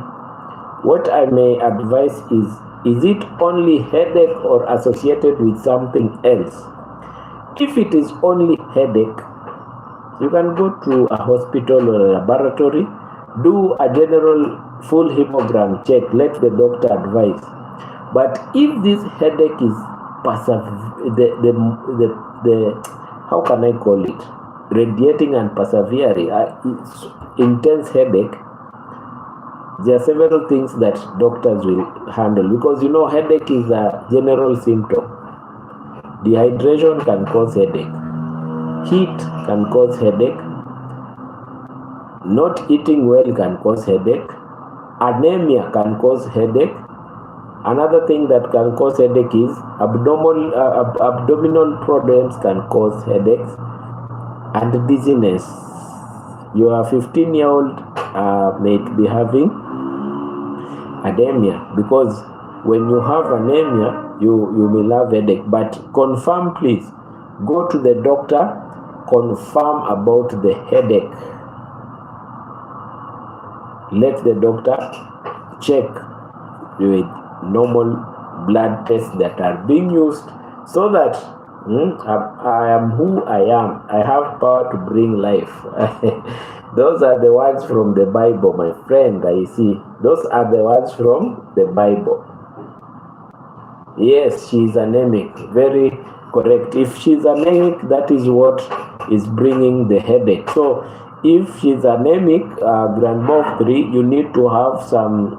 what I may advise is it only headache or associated with something else? If it is only headache, you can go to a hospital or a laboratory, do a general full hemogram check, let the doctor advise. But if this headache is how can I call it? Radiating and persevering, it's intense headache. There are several things that doctors will handle, because headache is a general symptom. Dehydration can cause headache. Heat can cause headache. Not eating well can cause headache. Anemia can cause headache. Another thing that can cause headache is abdominal problems can cause headaches and dizziness. Your 15-year-old may be having anemia, because when you have anemia, you will have headache. But confirm, please. Go to the doctor, confirm about the headache. Let the doctor check with normal blood tests that are being used, so that I am who I am. I have power to bring life. Those are the words from the Bible, my friend. I see. Those are the words from the Bible. Yes, she is anemic. Very correct. If she's anemic, that is what is bringing the headache. So if she's anemic, Grandma of 3, you need to have some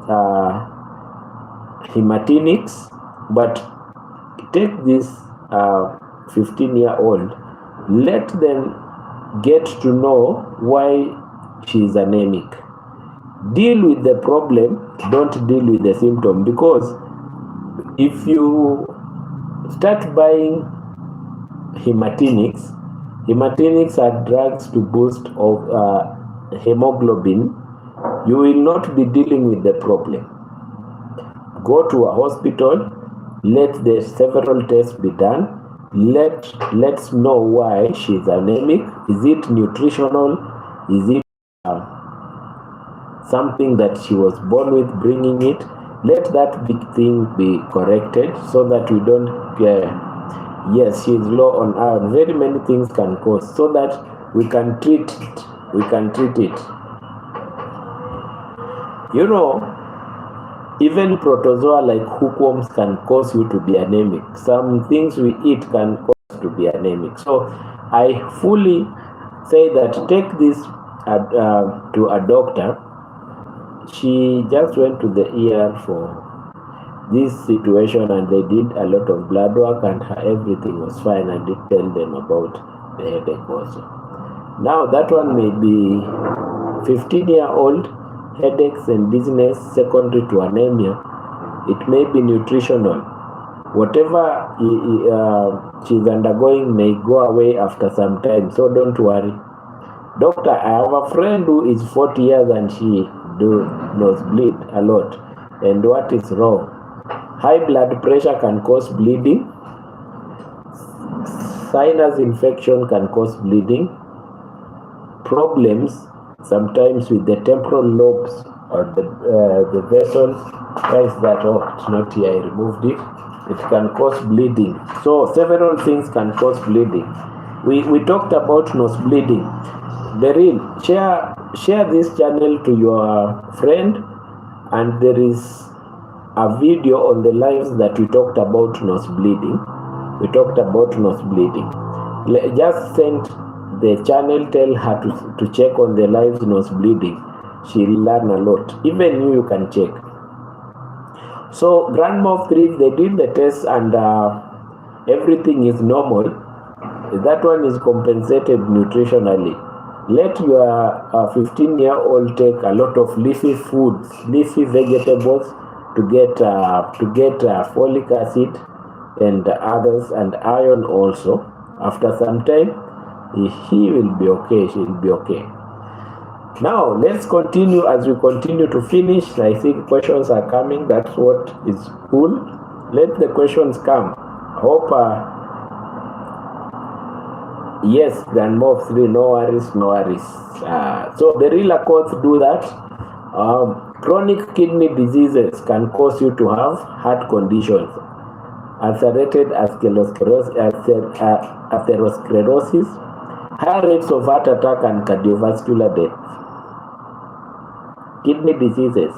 hematinics. But take this 15-year-old, let them get to know why she is anemic. Deal with the problem, don't deal with the symptom, because if you start buying hematinics are drugs to boost hemoglobin, you will not be dealing with the problem. Go to a hospital, let the several tests be done. Let's know why she's anemic. Is it nutritional? Is it something that she was born with, bringing it? Let that big thing be corrected, so that we don't yes, she's low on iron. Very many things can cause, so that we can treat it. Even protozoa like hookworms can cause you to be anemic. Some things we eat can cause us to be anemic. So I fully say that take this to a doctor. She just went to the ER for this situation, and they did a lot of blood work, and everything was fine. I did tell them about the headache also. Now that one may be 15-year-old. Headaches and dizziness secondary to anemia. It may be nutritional. Whatever she's undergoing may go away after some time, so don't worry. Doctor, I have a friend who is 40 years and she nosebleed a lot. And what is wrong? High blood pressure can cause bleeding. Sinus infection can cause bleeding. Problems sometimes with the temporal lobes or the vessels. Guys, it's not here, I removed it. It can cause bleeding. So several things can cause bleeding. We talked about nose bleeding. Beryl, share this channel to your friend, and there is a video on the lives that we talked about nose bleeding. Just send the channel, tell her to check on the lives nose bleeding. She'll learn a lot. Even you can check. So Grandma of 3, they did the test, and everything is normal, that one is compensated nutritionally. Let your 15-year-old take a lot of leafy foods, leafy vegetables to get folic acid and others, and iron also. After some time, he will be okay, she will be okay. Now, let's continue. As we continue to finish, I think questions are coming. That's what is cool. Let the questions come. I hope, yes, then more 3, no worries, no worries. So the real accords do that. Chronic kidney diseases can cause you to have heart conditions, ulcerated atherosclerosis, high rates of heart attack and cardiovascular death. Kidney diseases,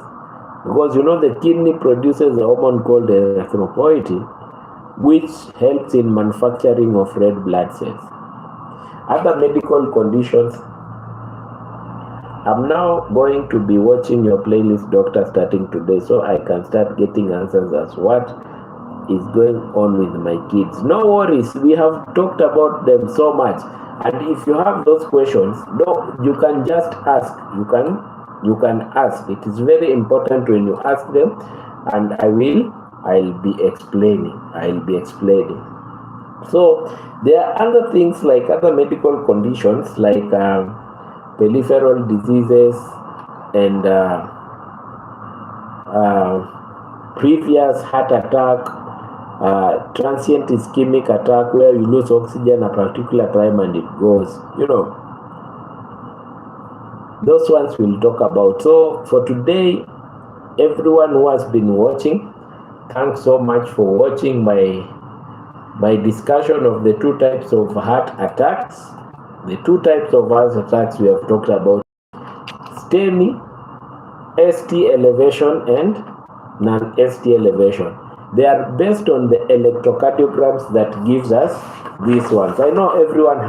because the kidney produces a hormone called erythropoietin, which helps in manufacturing of red blood cells. Other medical conditions. I'm now going to be watching your playlist, doctor, starting today, so I can start getting answers as what is going on with my kids. No worries, we have talked about them so much, and if you have those questions, you can just ask. You can ask. It is very important when you ask them, and I'll be explaining. So there are other things like other medical conditions like peripheral diseases and previous heart attack, transient ischemic attack where you lose oxygen a particular time and it goes, those ones we'll talk about. So for today, everyone who has been watching, thanks so much for watching my discussion of the 2 types of heart attacks. The 2 types of heart attacks we have talked about: STEMI, ST elevation, and non-ST elevation. They are based on the electrocardiograms that gives us these ones. I know everyone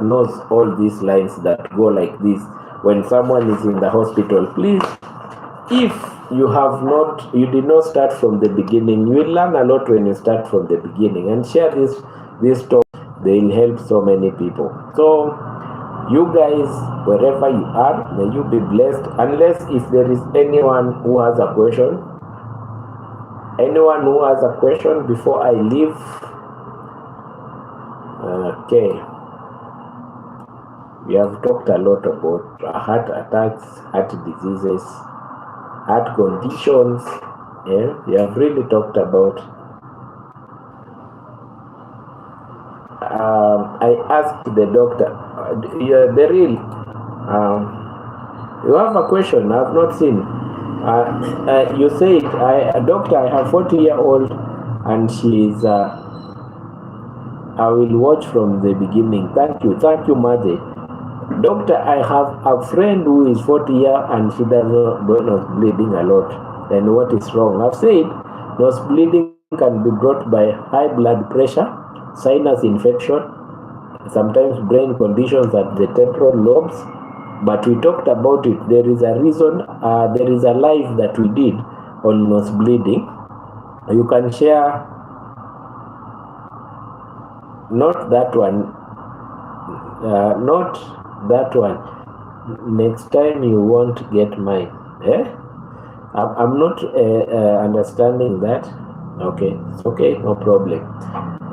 knows all these lines that go like this when someone is in the hospital. Please, if you did not start from the beginning, you will learn a lot when you start from the beginning, and share this talk. They will help so many people. So you guys, wherever you are, may you be blessed. Unless if there is anyone who has a question, before I leave. Okay, we have talked a lot about heart attacks, heart diseases, heart conditions. We have really talked about. I asked the doctor, you have a question I have not seen. You said, doctor, I have 40-year-old and she is, I will watch from the beginning. Thank you, Maze. Doctor, I have a friend who is 40 years and she does not bleeding a lot. And what is wrong? I've said nose bleeding can be brought by high blood pressure, sinus infection, sometimes brain conditions at the temporal lobes. But we talked about it. There is a reason, there is a live that we did on nose bleeding. You can share, not that one, next time you won't get mine. I'm not understanding that. Okay, it's okay, no problem.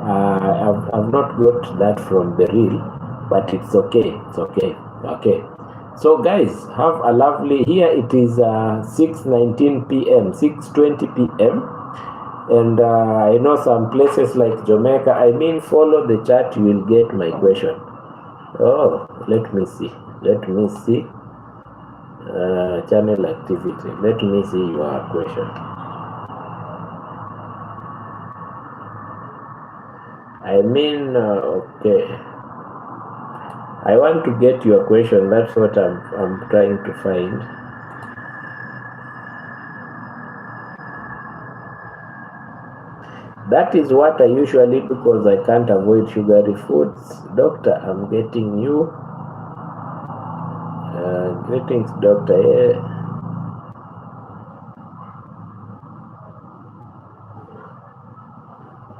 I've not got that from the reel, but it's okay. Okay. So guys, have a lovely, here it is 6:19 p.m., 6:20 p.m. And I know some places like Jamaica, follow the chat, you will get my question. Oh, let me see. Channel activity. Let me see your question. Okay. I want to get your question. That's what I'm trying to find. That is what I usually do because I can't avoid sugary foods. Doctor, I'm getting you. Greetings, doctor.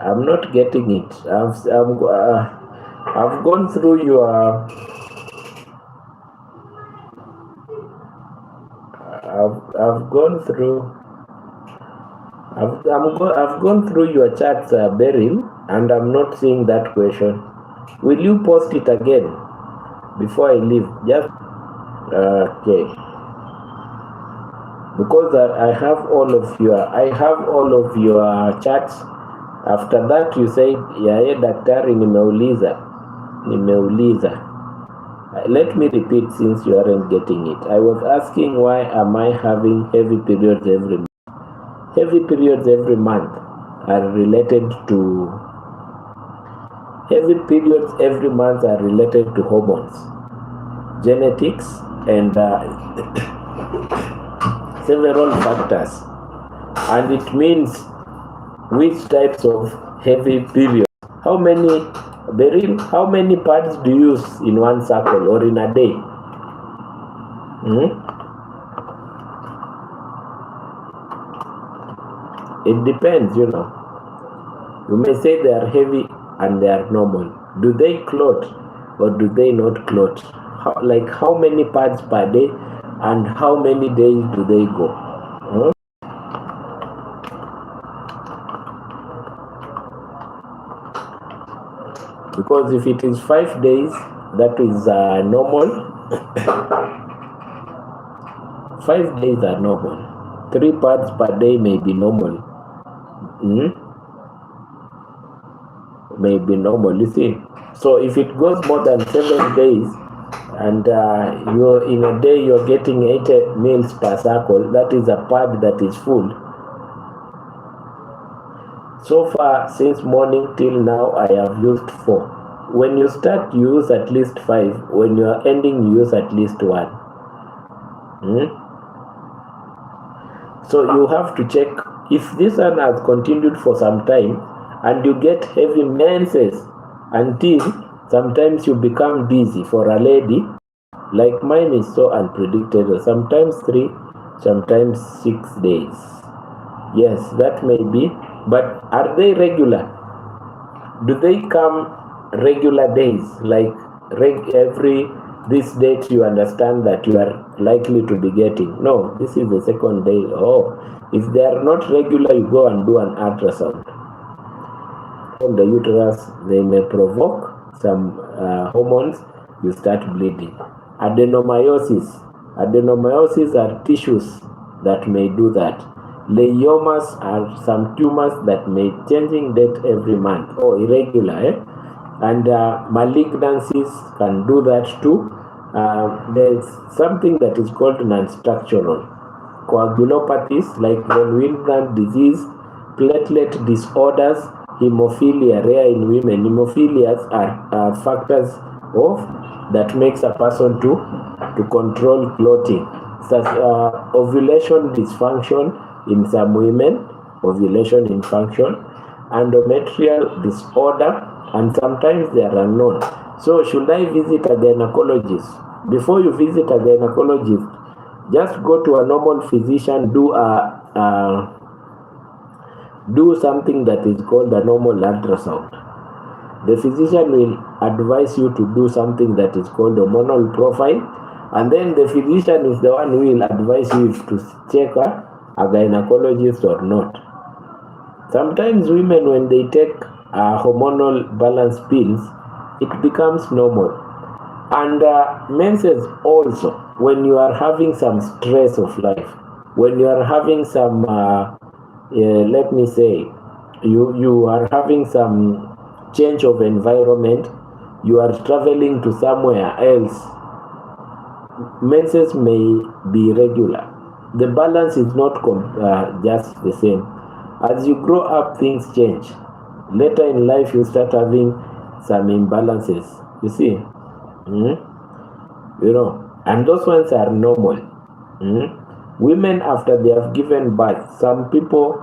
I'm not getting it. I've gone through your. I've gone through. I've gone through your chats, Beryl, and I'm not seeing that question. Will you post it again before I leave? Just okay. Because I have all of your chats. After that you said yae daktari nimeuliza. Let me repeat since you aren't getting it. I was asking why am I having heavy periods every month? Heavy periods every month are related to hormones, genetics, and several factors, and it means which types of heavy periods. How many pads do you use in one cycle or in a day? It depends, you know. You may say they are heavy and they are normal. Do they clot or do they not clot? How many pads per day and how many days do they go? Because if it is 5 days, that is normal. 5 days are normal. 3 pads per day may be normal. May be normal, you see. So if it goes more than 7 days, and you're in a day you're getting 80 mils per cycle, that is a pad that is full. So far, since morning till now, I have used 4. When you start, you use at least 5. When you are ending, you use at least 1. So you have to check if this one has continued for some time and you get heavy menses until sometimes you become dizzy. For a lady, like mine is so unpredictable. Sometimes 3, sometimes 6 days. Yes, that may be. But are they regular? Do they come regular days? Like every this date you understand that you are likely to be getting? No, this is the second day. Oh, if they are not regular, you go and do an ultrasound. On the uterus, they may provoke some hormones. You start bleeding. Adenomyosis are tissues that may do that. Leiomas are some tumors that may changing date every month or irregular, and malignancies can do that too. There's something that is called non-structural coagulopathies, like von Willebrand disease, platelet disorders, hemophilia, rare in women. Hemophilias are factors that makes a person to control clotting, such ovulation dysfunction in some women, ovulation dysfunction, endometrial disorder, and sometimes they are unknown. So should I visit a gynecologist? Before you visit a gynecologist, just go to a normal physician, do something that is called a normal ultrasound. The physician will advise you to do something that is called hormonal profile, and then the physician is the one who will advise you to check a gynecologist or not. Sometimes women, when they take hormonal balance pills, it becomes normal. And menses also, when you are having some stress of life, when you are having some, let me say, you are having some change of environment, you are traveling to somewhere else, menses may be irregular. The balance is not just the same. As you grow up, things change. Later in life, you start having some imbalances. You see, you know, and those ones are normal. Women, after they have given birth, some people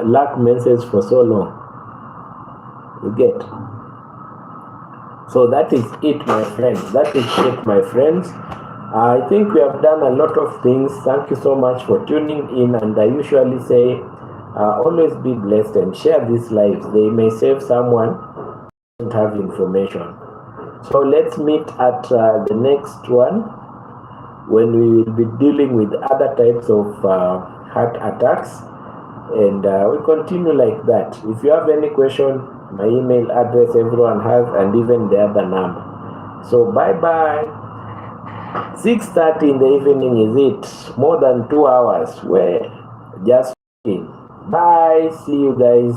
lack menses for so long. You get. So that is it, my friends. I think we have done a lot of things. Thank you so much for tuning in. And I usually say, Always be blessed and share these lives. They may save someone who doesn't have information. So let's meet at the next one, when we will be dealing with other types of heart attacks, and we continue like that. If you have any question, my email address everyone has, and even the other number. So bye bye. 6:30 in the evening is it? More than 2 hours. We're just bye. See you guys.